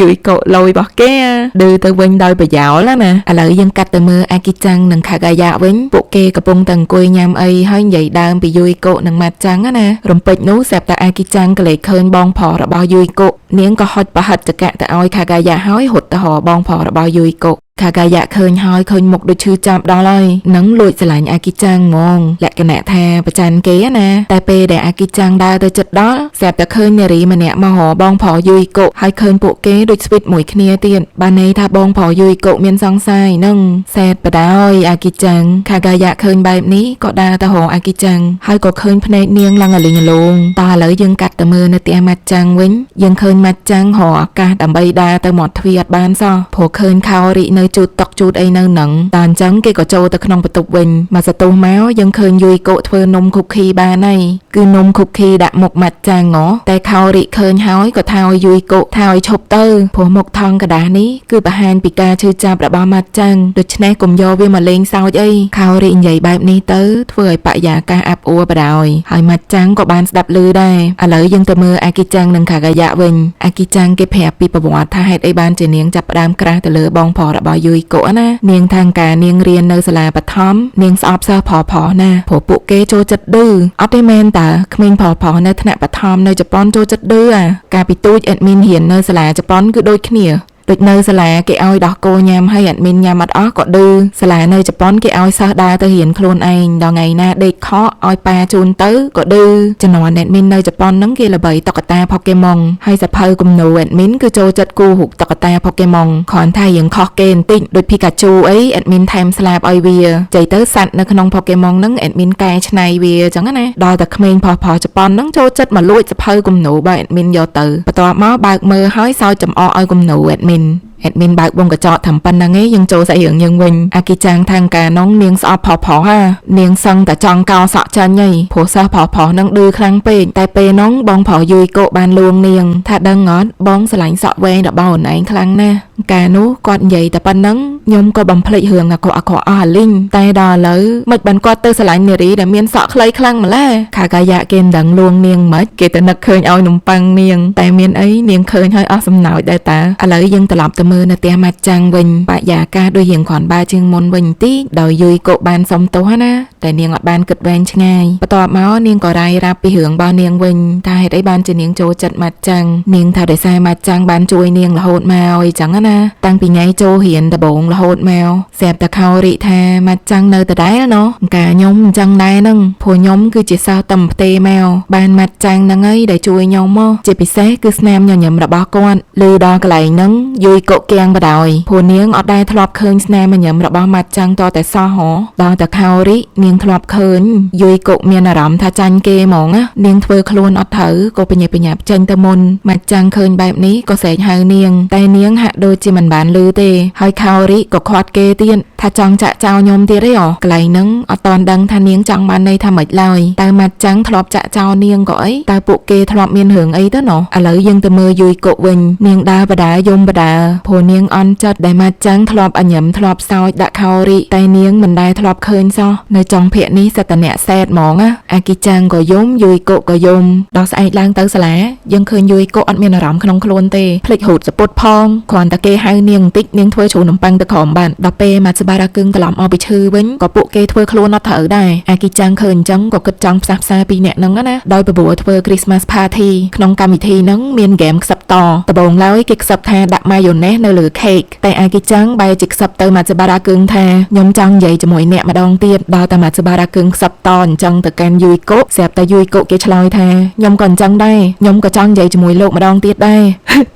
យូយកុលយរបស់គេឌឺទៅវិញដោយប្រយោលណាឥឡូវយើងកាត់ទៅមើលអាគីចាំងនិងខាកាយ៉ាវិញពួកគេកំពុងតែអង្គុយញ៉ាំអីហើយនិយាយដើមពីយូយកុនិងម៉ាត់ចាំងណារំពេចនោះស្រាប់តែអាគីចាំងក៏លេចឃើញបងប្រុសរបស់យូយកុនាងក៏ហុចប្រហិតចកៈទៅឲ្យខាកាយ៉ាហើយរត់ទៅរកបងប្រុសរបស់យូយកុខាកាយ៉ាឃើញហើយឃើញមុខដូចឈឺចាប់ដល់ហើយនឹងលួចស្រឡាញ់អាគីចាំងហ្មងលក្ខណៈថាប្រច័ណ្ឌគេណាតែពេលដែលអាគីចាំងដើរទៅជិតដល់ស្រាប់តែឃើញនារីម្នាក់មករកបងប្រុសយូយកុហើយឃើញពួកគេដូចស្វីតមួយគ្នាទៀតបានន័យថាបងប្រុសយូយកុមានសង្សារនឹងសែតបដាយអាគីចាំងខាកាយ៉ាឃើញបែបនេះក៏ដើរទៅរកអាគីចាំងហើយក៏ឃើញភ្នែកនាងឡើងអាលីងអាលងតើឥឡូវយើងកាត់ទៅមើលនៅផ្ទះម៉ាត់ចាំងវិញយើងឃើញម៉ាត់ចាំងរកឱកាសដើម្បីដើរទៅមាត់ទ្វារអត់បានសោះព្រោះឃើញខោរីនៅ ជូតតុកជូតអីនៅនឹងតែអញ្ចឹងគេក៏ចូលទៅក្នុងបន្ទប់វិញមកសតុះមកយើងឃើញយួយកកធ្វើនំខូគីបានហើយគឺនំខូគីដាក់មុខម៉ាត់ចាំងតែខោរិឃើញហើយក៏ថាឲ្យយួយកកថាឲ្យឈប់ទៅព្រោះមុខថងកដាស់នេះគឺបង្ហាញពីការឈឺចាប់របស់ម៉ាត់ចាំងដូច្នេះកុំយកវាមកលេងសើចអីខោរិនិយាយបែបនេះទៅធ្វើឲ្យបរិយាកាសអាប់អួរបដ ហើយម៉ាត់ចាំងក៏បានស្ដាប់ឮដែរឥឡូវយើងទៅមើលអាគីចាំងនិងខាកាយ៉ាវិញអាគីចាំងគេប្រាប់ពីប្រវត្តិថាហេតុអីបានជានាងចាប់ផ្ដើមក្រាស់ទៅលើបងប្រុសរបស់យួយកកណានាងថាងការនាងរៀននៅសាលាបឋមនាងស្អប់សិស្សប្រុសណាព្រោះពួកគេចូលចិត្តឌឺអត់ទេមែនតើក្មេងប្រុសនៅថ្នាក់បឋមនៅជប៉ុនចូលចិត្តឌឺកាលពីទូចអេដមីនរៀននៅសាលាជប៉ុនគឺដូចគ្នាដូចនៅសាលាគេឲ្យដោះគោញ៉ាំហើយអត់មានញ៉ាំអត់អស់ក៏ឌឺសាលានៅជប៉ុនគេឲ្យសិស្សដើរទៅរៀនខ្លួនឯងដល់ថ្ងៃណាដេកខកឲ្យប៉ាជូនទៅក៏ឌឺជំនាន់អេដមីននៅជប៉ុនហ្នឹងគេល្បីតុក្កតាផូកេម៉ុងហើយសភៅគំនូអេដមីនគឺចូលចិត្តគូរូបតុក្កតាផូកេម៉ុងគ្រាន់តែរៀងខុសគេបន្តិចដូចភីកាជូអីអេដមីនថែមស្លាបឲ្យវាចៃទៅសត្វនៅក្នុងផូកេម៉ុងហ្នឹងអេដមីនកែច្នៃវាអញ្ចឹងណាដល់តែក្មេងប្រុសជប៉ុនហ្នឹងចូលចិត្តមកលួចសភៅគំនូបើអេដមីនយកទៅបន្ទាប់មកបើកមើលហើយសើចចំអកឲ្យគំនូអេដមីនបើកវងកញ្ចក់តាមប៉ុណ្ណឹងឯងយើងចូលសាច់រឿងយើងវិញអាគីចាំងថាងការនងនាងស្អប់ប្រុសនាងសឹងតែចង់កោសក់ចាញ់ហីព្រោះសិស្សប្រុសនឹងឌឺខ្លាំងពេកតែពេលនោះបងប្រុសយួយកកបានលួងនាងថាដឹងអត់បងស្រឡាញ់សក់វែងរបស់អូនឯងខ្លាំងណាស់កាលនោះគាត់និយាយតែប៉ុណ្ណឹងខ្ញុំក៏បំភ្លេចរឿងអាក្រក់អស់អាលីងតែដល់ឥឡូវមិនបានគាត់ទៅស្រឡាញ់នារីដែលមានសក់ខ្លីខ្លាំងម្ល៉េះខាកាយ៉ាគេមិនដឹងលួងនាងមិនគេទៅនឹកឃើញឲ្យនំប៉័ងនាងតែមានអីនាងឃើញឲ្យអស់សំណោចដែរតាឥឡូវយើងត្រឡប់ទៅមើលនៅផ្ទះម៉ាត់ចាំងវិញបរិយាកាសដូចរៀងគ្រាន់បើជាងមុនវិញបន្តិចដោយយួយកកបានសុំទោសណាតែនាងអត់បានគិតវែងឆ្ងាយបន្ទាប់មកនាងក៏រាយរាប់ពីរឿងរបស់នាងវិញថាហេតុអីបានជានាងចូលចិត្តម៉ាត់ចាំងនាងថាដោយសារម៉ាត់ចាំងបានជួយនាងរហូតមកអីចឹងណាតាំងពីថ្ងៃចូលរៀនដំបូងរហូតមកស្រាប់តែខោរិថាម៉ាត់ចាំងនៅដដែលណោះការខ្ញុំអញ្ចឹងដែរហ្នឹងព្រោះខ្ញុំគឺជាសិស្សតំផ្ទេមកបានម៉ាត់ចាំងហ្នឹងឯងដែលជួយខ្ញុំមកជាពិសេសគឺស្នាមញញឹមរបស់គាត់លឺដល់កន្លែងហ្នឹងយួយកកគៀងបដ ព្រោះនាងអត់ដែលធ្លាប់ឃើញស្នាមញញឹមរបស់ម៉ាត់ចាំងតតែសោះហ៎ដល់តែខោរិនាងធ្លាប់ឃើញយួយកកមានអារម្មណ៍ថាចាញ់គេហ្មងណានាងធ្វើខ្លួនអត់ត្រូវក៏បញ្ញាបញ្ញាចេញទៅមុនម៉ាត់ចាំងឃើញបែបនេះក៏ស្រែកហៅនាងតែនាងហាក់ដូចជាមិនបានលឺទេហើយខោរិក៏ខាត់គេទៀតថាចង់ចាក់ចោលខ្ញុំទៀតទេកន្លែងហ្នឹងអត់តាន់ដឹងថានាងចង់បានន័យថាម៉េចឡើយតែម៉ាត់ចាំងធ្លាប់ចាក់ចោលនាងក៏អីតែពួកគេធ្លាប់មានរឿងអីទៅណោះឥឡូវយើងទៅមើលយួយកកវិញនាងដើរបដាយំបដាព្រោះនាងអន់ចិត្តដែលម៉ាត់ចាំងធ្លាប់អញញឹមធ្លាប់សោចដាក់ខោរិតែនាងមិនដែលធ្លាប់ឃើញសោះនៅចុងភ័ក្រនេះសត្វតអ្នកសែតហ្មងណាអាគីចាំងក៏យំយួយកកក៏យំដល់ស្អែកឡើងទៅសាលាយើងឃើញយួយកកអត់មានអារម្មណ៍ក្នុងខ្លួនទេភ្លេចហូតសពុតផងគ្រាន់តែគេហៅនាងបន្តិចនាងធ្វើជ្រូនំប៉័ងទៅក្រោមបានដល់ពេលម៉ាត់សបារ៉ាគឹងត្រឡប់មកពីឈឺវិញក៏ពួកគេធ្វើខ្លួនអត់ត្រូវដែរអាគីចាំងឃើញអញ្ចឹងក៏គិតចង់ផ្សះផ្សាពីរអ្នកហ្នឹងណាដោយប្រព្រឹត្តធ្វើ Christmas Party ក្នុងកម្មវិធីហ្នឹងមានហ្គេមខ្សឹបតដំបូងឡើយគេខ្សឹបថាដាក់ mayonnaise នៅលើ cake តែអាគីចាំងបែរជាខ្សឹបទៅម៉ាត់សបារ៉ាគឹងថាខ្ញុំចង់និយាយជាមួយអ្នកម្ដងទៀតដល់តែម៉ាត់សបារ៉ាគឹងខ្សឹបតអញ្ចឹងទៅកាន់យួយកកស្រាប់តែយួយកកគេឆ្លើយថាខ្ញុំក៏អញ្ចឹងដែរខ្ញុំក៏ចង់និយាយជាមួយលោកម្ដងទៀតដែរ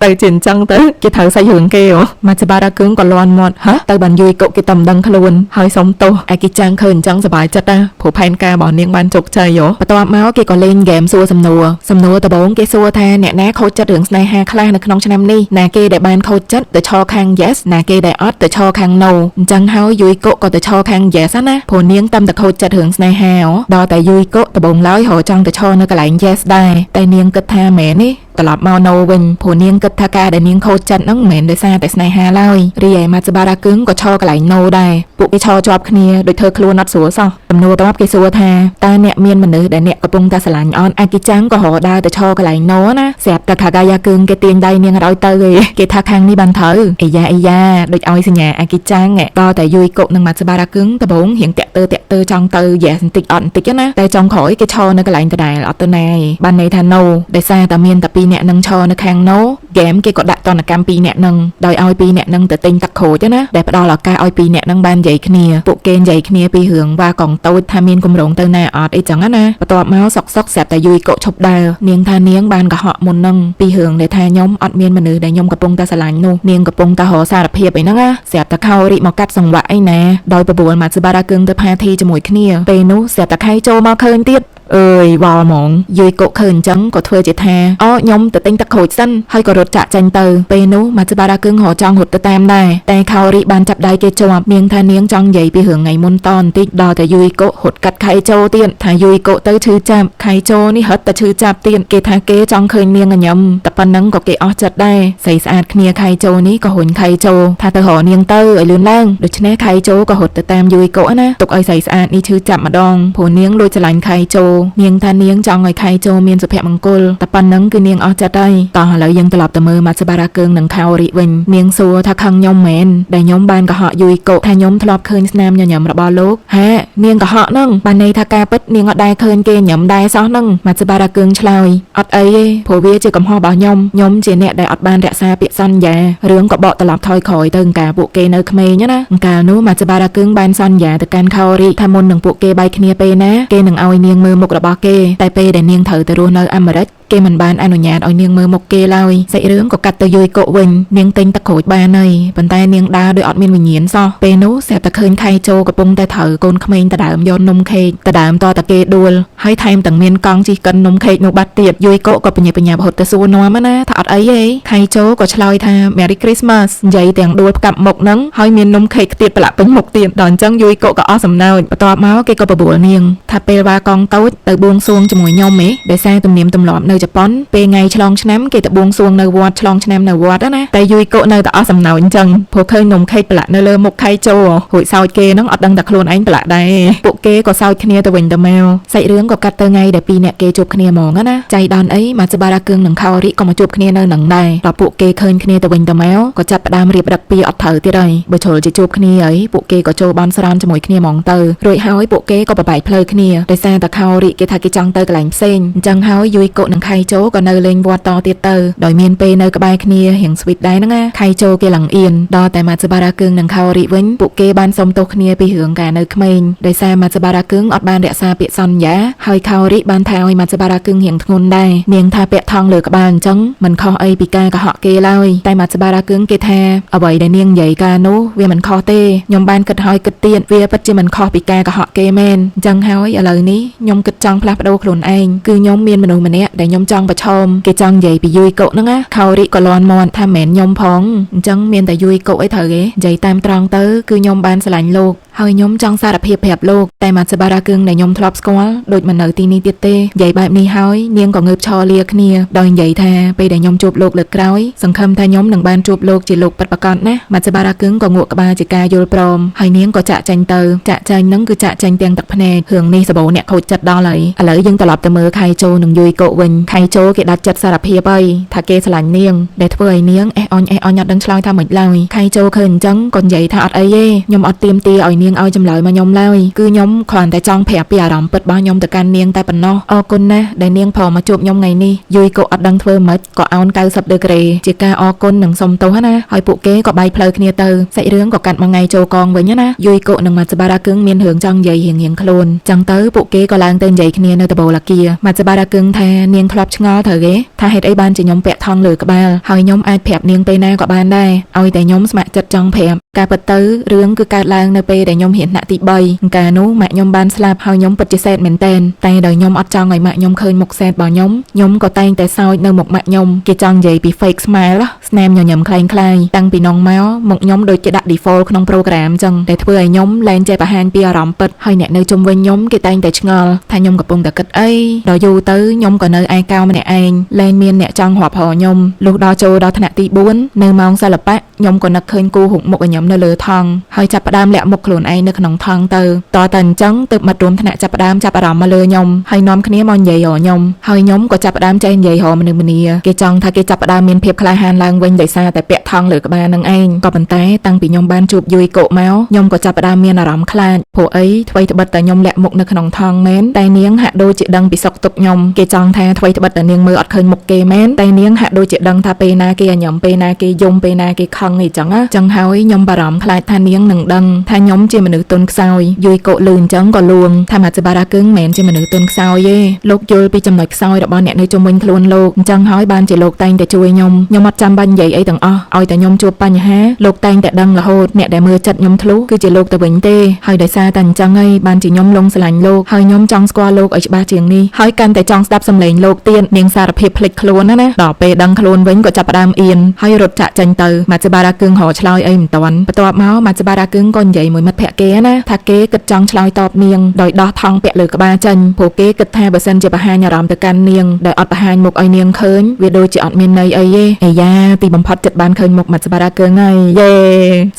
ទៅជាអញ្ចឹងទៅគេត្រូវសាច់រឿងគេម៉ាត់សបារ៉ាគឹងក៏លាន់មាត់ហ៎ទៅបានយួយកកគេតំដឹងខ្លួនហើយសុំទោសអាគីចាំងឃើញអញ្ចឹងសប្បាយចិត្តណាព្រោះផែនការរបស់នាងបានជោគជ័យបន្ទាប់មកគេក៏លេងហ្គេមសួរសំណួរដំបូងគេសួរថាអ្នកណាខូចចិត្តរឿងស្នេហាខ្លះនៅក្នុងឆ្នាំនេះណាគេដែលបានខូចចិត្តទៅឈរខាង yes ណាគេដែលអត់ទៅឈរខាង no អញ្ចឹងហើយយួយកកក៏ទៅឈរខាង yes ណាព្រោះនាងតែខូចចិត្តរឿងស្នេហាដល់តែយួយកកដំបូងឡើយរកចង់ទៅឈរនៅកន្លែង yes ដែរតែនាងគិតថាមែននេះត្រឡប់មក no វិញព្រោះនាងគិតថាការដែលនាងខូចចិត្តហ្នឹងមិនមែនដោយសារតែស្នេហាឡើយរីឯម៉ាត់សបារ៉ាគឹងក៏ឈរកន្លែង no ដែរពួកគេឈរជាប់គ្នាដូចធ្វើខ្លួនអត់ស្រួលសោះសំណួរតបគេសួរថាតើអ្នកមានមនុស្សដែលអ្នកកំពុងតែស្រឡាញ់អត់អាគីចាំងក៏រកដើរទៅឈរកន្លែង no ណាស្រាប់តែខាកាយ៉ាគឹងគេទាញដៃនាងឲ្យទៅគេថាខាងនេះបានត្រូវអីយ៉ាដូចឲ្យសញ្ញាអាគីចាំងដល់តែយួយកកនិងម៉ាត់សបារ៉ាគឹងដំបូងរៀងតាក់ទើចង់ទៅ yes បន្តិចអត់បន្តិចណាតែចុងក្រោយគេឈរនៅកន្លែងដដែលអត់ទៅណាបានន័យថា no ដោយសារតែមានតែ2អ្នកនឹងឈរនៅខាង no ហ្គេមគេក៏ដាក់ទណ្ឌកម្ម2អ្នកនឹងដោយឲ្យ2អ្នកនឹងទៅទិញទឹកក្រូចណាដែលផ្ដល់ឱកាសឲ្យ2អ្នកនឹងបាននិយាយគ្នាពួកគេនិយាយគ្នាពីរឿងវ៉ាកងតូចថាមានគម្រោងទៅណាអត់អីចឹងណាបន្ទាប់មកសុកស្រាប់តែយួយកកឈប់ដើរនាងថានាងបានកុហកមុននឹងពីរឿងដែលថាខ្ញុំអត់មានមនុស្សដែលខ្ញុំកំពុងតែស្រឡាញ់នោះនាងកំពុងតែរកសារភាពអីហ្នឹងណាស្រាប់តែខោរិមកកាត់សង្វាក់អីណាដោយប្រពន្ធម៉ាត់សបារ៉ាគឹងទៅផាធីជាមួយគ្នាពេលនោះស្រាប់តែខៃចូលមកឃើញទៀត អើយវល់ហ្មងយាយកុឃើញអញ្ចឹងក៏ធ្វើជាថាអូខ្ញុំទៅទិញទឹកក្រូចសិនហើយក៏រត់ចាក់ចេញទៅពេលនោះម៉ាត់សបារ៉ាគឹងរចង់រត់ទៅតាមដែរតែខោរីបានចាប់ដៃគេជាប់នាងថានាងចង់និយាយពីរឿងថ្ងៃមុនតបន្តិចដល់តែយាយកុរត់កាត់ខៃជោទៀតថាយាយកុទៅឈឺចាប់ខៃជោនេះរត់តែឈឺចាប់ទៀតគេថាគេចង់ឃើញនាងញញឹមតែប៉ុណ្ណឹងក៏គេអស់ចិត្តដែរស្រីស្អាតគ្នាខៃជោនេះក៏ហ៊ុនខៃជោថាទៅរកនាងទៅឲ្យលឿនឡើងដូច្នេះខៃជោក៏រត់ទៅតាមយាយកុណាទុកឲ្យស្រីស្អាតនេះឈឺចាប់ម្ដងព្រោះនាងលួចស្រឡាញ់ខៃជោនាងថានាងចង់ឲ្យខៃជោមានសុភមង្គលតែប៉ុណ្ណឹងគឺនាងអស់ចិត្តហើយតោះឥឡូវយើងត្រឡប់ទៅមើលម៉ាត់សបារ៉ាគឹងនិងខោរីវិញនាងសួរថាខឹងខ្ញុំមែនដែលខ្ញុំបានកុហកយាយកុថាខ្ញុំធ្លាប់ឃើញស្នាមញញឹមរបស់លោកហានាងកុហកហ្នឹងបានន័យថាការពិតនាងអត់ដែលឃើញគេញញឹមដែរសោះហ្នឹងម៉ាត់សបារ៉ាគឹងឆ្លើយអត់អីទេព្រោះវាជាកំហុសរបស់ខ្ញុំជាអ្នកដែលអត់បានរក្សាពាក្យសន្យារឿងក៏បកត្រឡប់ថយក្រោយទៅអង្ការពួកគេនៅក្មេងណាអង្ការនោះម៉ាត់សបារ៉ាគឹងបានសន្យាទៅកាន់ខោរីថាមុននឹងពួកគេបែកគ្នាពេលណាគេនឹងឲ្យនាងមើលមុខរបស់គេតែពេលដែលនាងត្រូវទៅរស់នៅអាមេរិកគេមិនបានអនុញ្ញាតឲ្យនាងមើលមុខគេឡើយសាច់រឿងក៏កាត់ទៅយាយកុវិញនាងទិញទឹកក្រូចបានហើយប៉ុន្តែនាងដើរដោយអត់មានវិញ្ញាណសោះពេលនោះស្រាប់តែឃើញខៃជោកំពុងតែត្រូវកូនក្មេងដដើមយកនំខេកដដើមតតែគេដួលហើយថែមទាំងមានកង់ជិះកិននំខេកនោះបាត់ទៀតយាយកុក៏បញ្ញាបញ្ញារហូតទៅសួរនាំណាថាអត់អីទេខៃជោក៏ឆ្លើយថា Merry Christmas និយាយទាំងដួលផ្កាប់មុខហ្នឹងហើយមាននំខេកខ្ទាតប្រឡាក់ពេញមុខទៀតដល់អញ្ចឹងយាយកុក៏អស់សំណើចបន្ទាប់មកគេក៏បបួលនាងថាពេលវ៉ាកង់តូចទៅបួងសួងជាមួយខ្ញុំហ៎ដោយសារទំនៀមទម្លាប់នៅជប៉ុនពេលថ្ងៃឆ្លងឆ្នាំគេទៅបួងសួងនៅវត្តឆ្លងឆ្នាំនៅវត្តណាតែយាយកុនៅតែអស់សំណើចអញ្ចឹងព្រោះឃើញនំខេកប្រឡាក់នៅលើមុខខៃជោរួចសោចគេហ្នឹងអត់ដឹងតែខ្លួនឯងប្រឡាក់ដែរពួកគេក៏សោចគ្នាទៅវិញទៅមកសាច់រឿងក៏កាត់ទៅថ្ងៃដែលពីរអ្នកគេជួបគ្នាហ្មងណាចៃដន្យអីម៉ាត់សបារ៉ាគឹងនិងខោរីក៏មកជួបគ្នានៅនឹងដែរដល់ពួកគេឃើញគ្នាទៅវិញទៅមកក៏ចាប់ផ្ដើមរៀបរឹកពីអត់ត្រូវទៀតហើយបើជ្រុលជាជួបគ្នាហើយពួកគេក៏ចូលបន់ស្រន់ជាមួយគ្នាហ្មងទៅរួចហើយពួកគេក៏បបែកផ្លូវគ្នាដោយសារតែខោរីគេថាគេចង់ទៅកន្លែងផ្សេងអញ្ចឹងហើយយាយកុនិងខៃជោក៏នៅលេងវត្តតទៀតទៅដោយមានពេលនៅក្បែរគ្នារៀងស្វីតដែរហ្នឹងណាខៃជោគេឡើងអៀនដល់តែម៉ាត់សបារ៉ាគឹងនិងខោរីវិញពួកគេបានសុំទោសគ្នាពីរឿងការនៅក្មេងដោយសារម៉ាត់សបារ៉ាគឹងអត់បានរក្សាពាក្យសន្យាហើយខោរីបានថាឲ្យម៉ាត់សបារ៉ាគឹងរៀងធ្ងន់ដែរនាងថាពាក់ថងលើក្បាលអញ្ចឹងមិនខុសអីពីការកុហកគេឡើយតែម៉ាត់សបារ៉ាគឹងគេថាអ្វីដែលនាងនិយាយការនោះវាមិនខុសទេខ្ញុំបានគិតហើយគិតទៀតវាពិតជាមិនខុសពីការកុហកគេមែនអញ្ចឹងហើយឥឡូវនេះខ្ញុំគិតចង់ផ្លាស់ប្ដូរខ្លួនឯងគឺខ្ញុំមានមនុស្សម្នាក់ដែលខ្ញុំចង់ប្រឈមគេចង់និយាយពីយាយកុហ្នឹងណាខោរីក៏លន់មាត់ថាមិនមែនខ្ញុំផងអញ្ចឹងមានតែយាយកុអីត្រូវទេនិយាយតាមត្រង់ទៅគឺខ្ញុំបានស្រឡាញ់លោកហើយខ្ញុំចង់សារភាពប្រាប់លោកតែម៉ាត់សបារ៉ាគឹងដែលខ្ញុំធ្លាប់ស្គាល់ដូចមិននៅទីនេះទៀតទេនិយាយបែបនេះហើយនាងក៏ងើបឈរលាគ្នាដោយនិយាយថាពេលដែលខ្ញុំជួបលោកលើកក្រោយសង្ឃឹមថាខ្ញុំនឹងបានជួបលោកជាលោកពិតប្រាកដណាម៉ាត់សបារ៉ាគឹងក៏ងក់ក្បាលជាការយល់ព្រមហើយនាងក៏ចាក់ចេញទៅចាក់ចេញហ្នឹងគឺចាក់ចេញទាំងទឹកភ្នែករឿងនេះសបោអ្នកខូចចិត្តដល់ហើយឥឡូវយើងត្រឡប់ទៅមើលខៃជោនិងយាយកុវិញខៃជោគេដាច់ចិត្តសារភាពហើយថាគេស្រឡាញ់នាងដែលធ្វើឲ្យនាងអេះអញអត់ដឹងឆ្លើយថាមិនឡើយខៃជោឃើញអញ្ចឹងក៏និយាយថាអត់អីទេខ្ញុំអត់ទាមទារឲ្យនាងឲ្យចម្លើយមកខ្ញុំឡើយគឺខ្ញុំគ្រាន់តែចង់ប្រាប់ពីអារម្មណ៍ពិតរបស់ខ្ញុំទៅកាន់នាងតែប៉ុណ្ណោះអរគុណណាស់ដែលនាងព្រមមកជួបខ្ញុំថ្ងៃនេះយាយកុអត់ដឹងធ្វើម៉េចក៏អោន90ដឺក្រេជាការអរគុណនិងសុំទោសណាហើយពួកគេក៏បែកផ្លូវគ្នាទៅសាច់រឿងក៏កាត់មកថ្ងៃចូលកងវិញណាយាយកុនិងម៉ាត់សបារ៉ាគឹងមានរឿងចង់និយាយរៀងៗខ្លួនចឹងទៅពួកគេក៏ឡើងទៅនិយាយគ្នានៅតបូឡាគាម៉ាត់សបារ៉ាគឹងថានាងធ្លាប់ឆ្ងល់ត្រូវទេថាហេតុអីបានជាខ្ញុំពាក់ថងលើក្បាលហើយខ្ញុំអាចប្រាប់នាងពេលណាក៏បានដែរឲ្យតែខ្ញុំស្ម័គ្រចិត្តចង់ប្រាប់ការពិតទៅរឿងគឺកើតឡើងនៅពេលដែលខ្ញុំរៀនថ្នាក់ទី3កាលនោះម៉ាក់ខ្ញុំបានស្លាប់ហើយខ្ញុំពិតជាសែតមែនតែនតែដោយខ្ញុំអត់ចង់ឲ្យម៉ាក់ខ្ញុំឃើញមុខសែតរបស់ខ្ញុំក៏តែងតែសើចនៅមុខម៉ាក់ខ្ញុំគេចង់និយាយពី fake smile ស្នាមញញឹមខ្លាំងខ្លាយតាំងពីនងមកមុខខ្ញុំដូចជាដាក់ default ក្នុង program ចឹងតែធ្វើឲ្យខ្ញុំលែងចេះបង្ហាញពីអារម្មណ៍ពិតហើយអ្នកនៅជុំវិញខ្ញុំគេតែងតែឆ្ងល់ថាខ្ញុំកំពុងតែគិតអីដល់យូរទៅខ្ញុំក៏នៅឯកោម្នាក់ឯងលែងមានអ្នកចង់រាប់រកខ្ញុំលុះដល់ចូលដល់ថ្នាក់ទី4នៅម៉ោងសិល្បៈខ្ញុំក៏នឹកឃើញគូរូបមុខខ្ញុំនៅលើថង់ហើយចាប់ផ្ដើមលាក់មុខខ្លួនឯងនៅក្នុងថង់ទៅតតែអញ្ចឹងទើបមិត្តរួមថ្នាក់ចាប់ផ្ដើមចាប់អារម្មណ៍មកលើខ្ញុំហើយនាំគ្នាមកនិយាយរកខ្ញុំហើយខ្ញុំក៏ចាប់ផ្ដើមចេះនិយាយរកមនុស្សម្នាគេចង់ថាគេចាប់ផ្ដើមមានភាពក្លាហានឡើងវិញដោយសារតែពាក់ថង់លើក្បាលនឹងឯងក៏ប៉ុន្តែតាំងពីខ្ញុំបានជួបយាយកុមកខ្ញុំក៏ចាប់ផ្ដើមមានអារម្មណ៍ខ្លាចព្រោះអីថ្មីត្បិតតែខ្ញុំលាក់មុខនៅក្នុងថង់មែនតែនាងហាក់ដូចជាដឹងពីសុខទុក្ខខ្ញុំគេចង់ថាថ្មីត្បិតតែនាងមើលអត់ឃើញមុខគេមែនតែនាងហាក់ដូចជាដឹងថាពេលណាគេញញឹមពេលណាគេយំពេលណាគេខឹងអីចឹងហើយខ្ញុំបា រម្មណ៍ខ្លាចថានាងនឹងដឹងថាខ្ញុំជាមនុស្សទន់ខ្សោយយូយកូលឺអញ្ចឹងក៏លួងថាមាត់បារ៉ាគឹងមិនមែនជាមនុស្សទន់ខ្សោយទេលោកយល់ពីចំណុចខ្សោយរបស់អ្នកនៅជុំវិញខ្លួនលោកអញ្ចឹងហើយបានជាលោកតែងតែជួយខ្ញុំអត់ចាំបាច់និយាយអីទាំងអស់ឲ្យតែខ្ញុំជួបបញ្ហាលោកតែងតែដឹងរហូតអ្នកដែលមើលចិត្តខ្ញុំធ្លុះគឺជាលោកទៅវិញទេហើយដោយសារតែអញ្ចឹងហើយបានជាខ្ញុំលងស្រឡាញ់លោកហើយខ្ញុំចង់ស្គាល់លោកឲ្យច្បាស់ជាងនេះហើយកាន់តែចង់ស្ដាប់សម្លេងលោកទៀតនាងសារភាពភ្លេចខ្លួនណាដល់ពេលដឹងខ្លួនវិញក៏ចាប់ផ្ដើមអៀនហើយរត់ចាក់ចេញទៅម៉ាត់បារ៉ាគឹងរកឆ្លើយអីមិនទាន់បន្ទាប់មកម៉ាត់បារ៉ាគឹងក៏និយាយមួយមិត្តភក្តិគេណាថាគេគិតចង់ឆ្លើយតបនាងដោយដោះថង់ពាក់លើក្បាលចេញព្រោះគេគិតថាបើសិនជាបង្ហាញអារម្មណ៍ទៅកាន់នាងដោយអត់បង្ហាញមុខឲ្យនាងឃើញវាដូចជាអត់មានន័យអីទេអាយ៉ាទីបំផុតចិត្តបានឃើញមុខម៉ាត់បារ៉ាគឹងហើយយេ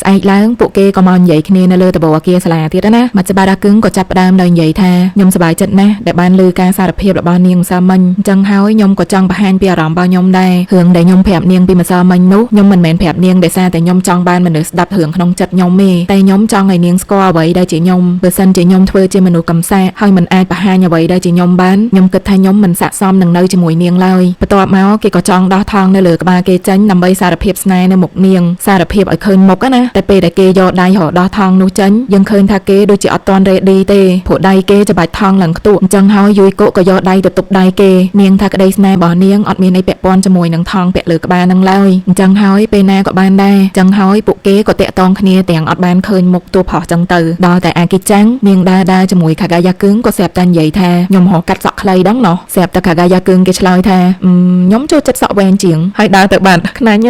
ស្អែកឡើងពួកគេក៏មកនិយាយគ្នានៅលើដំបូលអគារសាលាទៀតណាម៉ាត់បារ៉ាគឹងក៏ចាប់ផ្ដើមដោយនិយាយថាខ្ញុំសប្បាយចិត្តណាស់ដែលបានឮការសារភាពរបស់នាងម្សិលមិញអញ្ចឹងហើយខ្ញុំក៏ចង់បង្ហាញពីអារម្មណ៍របស់ខ្ញុំដែររឿងដែលខ្ញុំប្រាប់នាងពីម្សិលមិញនោះខ្ញុំមិនមែនប្រាប់នាងដោយសារតែខ្ញុំចង់បានមនុស្សស្ដាប់រឿងក្នុងចិត្តខ្ញុំទេតែខ្ញុំចង់ឲ្យនាងស្គាល់អ្វីដែលជាខ្ញុំបើសិនជាខ្ញុំធ្វើជាមនុស្សកំសាកហើយមិនអាចបង្ហាញអ្វីដែលជាខ្ញុំបានខ្ញុំគិតថាខ្ញុំមិនស័ក្តិសមនឹងនៅជាមួយនាងឡើយបន្ទាប់មកគេក៏ចង់ដោះថង់នៅលើក្បាលគេចេញដើម្បីសារភាពស្នេហ៍នៅមុខនាងសារភាពឲ្យឃើញមុខណាតែពេលដែលគេយកដៃរកដោះថង់នោះចេញយើងឃើញថាគេដូចជាអត់ទាន់រេឌីទេព្រោះដៃគេច្បាច់ថង់ឡើងខ្ទក់អញ្ចឹងហើយយូយកូក៏យកដៃទៅទប់ដៃគេនាងថាក្តីស្នេហ៍របស់នាងអត់មានអីពាក់ព័ន្ធជាមួយនឹងថង់ពាក់លើក្បាលនឹងឡើយអញ្ចឹងហើយពេលណាក៏បានដែរអញ្ចឹងហើយពួកគេក៏តាក់ទងគ្នាទាំងអត់បានឃើញមុខតួប្រុសចឹងទៅដល់តែអាគីចាំងនាងដើរជាមួយខាហ្គាយ៉ាគឹងក៏ស្រាប់តែនិយាយថាខ្ញុំហៅកាត់សក់ខ្លីដងណោះស្រាប់តែខាហ្គាយ៉ាគឹងគេឆ្លើយថាខ្ញុំចូលចិត្តសក់វែងជាងហើយដើរទៅបាត់ខ្នាញ់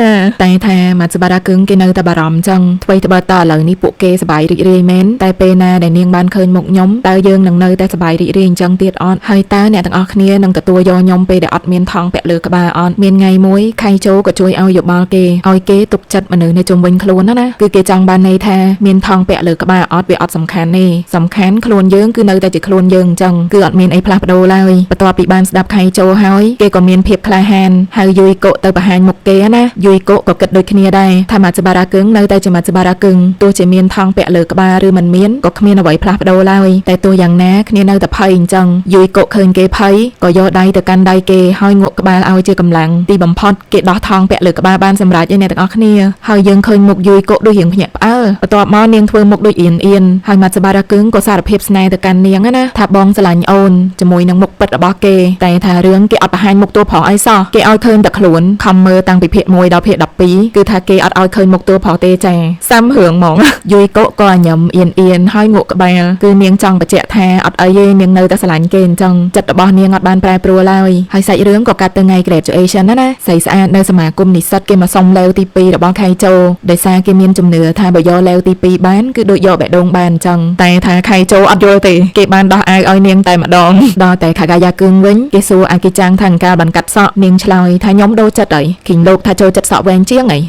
តែថាម៉ាត់បារ៉ាគឹងគេនៅតែបារម្ភចឹងអ្វីត្បិតតឥឡូវនេះពួកគេសប្បាយរីករាយមែនតែពេលណាដែលនាងបានឃើញមុខខ្ញុំតើយើងនឹងនៅតែសប្បាយរីករាយអញ្ចឹងទៀតអត់ហើយតើអ្នកទាំងអស់គ្នានឹងទទួលយកខ្ញុំពេលដែលអត់មានថង់ពាក់លើក្បាលអត់មានថ្ងៃមួយខៃជូក៏ជួយឲ្យយោបល់គេឲ្យគេទុកចិត្តមនុស្សនៅជុំវិញខ្លួនណាគឺគេចង់បានន័យថាមានថង់ពាក់លើក្បាលអត់វាអត់សំខាន់ទេសំខាន់ខ្លួនយើងគឺនៅតែជាខ្លួនយើងអញ្ចឹងគឺអត់មានអីផ្លាស់ប្ដូរឡើយបន្ទាប់ពីបានស្ដាប់ខៃជូហើយគេក៏មានភាពក្លាហានហើយយូយកូទៅបង្ហាញមុខគេណាយូយកូក៏គិតដូចគ្នាដែរថាម៉ាត់បារ៉ាគឹងនៅតែជាម៉ាត់បារ៉ាគឹងទោះជាមានថង់ពាក់លើក្បាលឬមិនមានក៏គ្មានអ្វីផ្លាស់ប្ដូរឡើយតែទោះយ៉ាងណាគ្នានៅតែភ័យអញ្ចឹងយូយកូឃើញគេភ័យក៏យកដៃទៅកាន់ដៃគេហើយងក់ក្បាលឲ្យជាកម្លាំងទីបំផុតគេដោះថង់ពាក់លើក្បាលបានសម្រេចឯអ្នកទាំងអស់គ្នាហើយយើងឃើញមុខយូយកូដូចរៀងភ្ញាក់ផ្អើលបន្ទាប់មកនាងធ្វើមុខដូចអៀនហើយម៉ាត់បារ៉ាគឹងក៏សារភាពស្នេហ៍ទៅកាន់នាងណាថាបងស្រឡាញ់អូនជាមួយនឹងមុខពិតរបស់គេតែថារឿងគេអត់បង្ហាញមុខតួប្រុសអីសោះគេឲ្យឃើញតែខ្លួនខំមើលតាំងពីភាគ1ដល់ភាគ12គឺថាគេអត់ឲ្យឃើញមុខតួប្រុសទេចាសាំរឿងហ្មងយូយកូក៏ញ៉ាំអៀនហើយងក់ក្បាលគឺនាងចង់បញ្ជាក់ថាអត់អីទេនាងនៅតែស្រឡាញ់គេអញ្ចឹងចិត្តរបស់នាងអត់បានប្រែប្រួលឡើយហើយសាច់រឿងក៏កាត់ទៅថ្ងៃ graduation ណាស្រីស្អាតនៅសមាគមនិស្សិតគេមកសុំលេវទី2របស់ខៃជូដោយសារគេមានជំនឿថាបើយកលេវទី2បានគឺដូចយកបេះដូងបានអញ្ចឹងតែថាខៃជូអត់យល់ទេគេបានដោះអាវឲ្យនាងតែម្ដងដល់តែខាហ្គាយ៉ាគឹងវិញគេសួរអាគីចាំងថាអង្ការបានកាត់សក់នាងឆ្លើយថាខ្ញុំដូរចិត្តអីគីងលោកថាចូលចិត្តសក់វែងជាងអី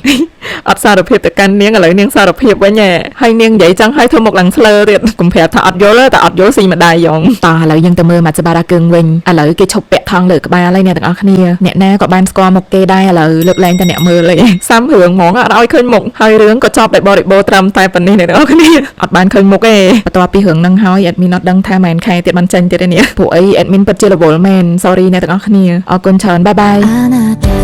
អត់សារភាពទៅកាន់នាងឥឡូវនាងសារភាពវិញហើយនាងនិយាយចឹងហើយធ្វើមុខឡើងស្លើទៀតកុំប្រាប់ថាអត់យល់តែអត់យល់ស៊ីម្ដាយយ៉ងតោះឥឡូវយើងទៅមើលម៉ាត់បារ៉ាគឹងវិញឥឡូវគេឈប់ពាក់ថង់លើក្បាលហើយអ្នកទាំងអស់គ្នាអ្នកណាក៏បានស្គាល់មុខគេដែរឥឡូវលើកលែងតែអ្នកមើលឯងសាំរឿងហ្មងអត់ឲ្យឃើញមុខហើយរឿងក៏ចប់ដោយបរិបូរត្រឹមតែប៉ុណ្នេះអ្នកទាំងអស់គ្នាអត់បានឃើញមុខទេបន្ទាប់ពីរឿងហ្នឹងហើយអេដមីនអត់ដឹងថាម៉ែនខែទៀតបានចេញទៀតទេនេះពួកអីអេដមីនពិតជារវល់មែន sorry អ្នកទាំងអស់គ្នាអរគុណច្រើនបាយបាយ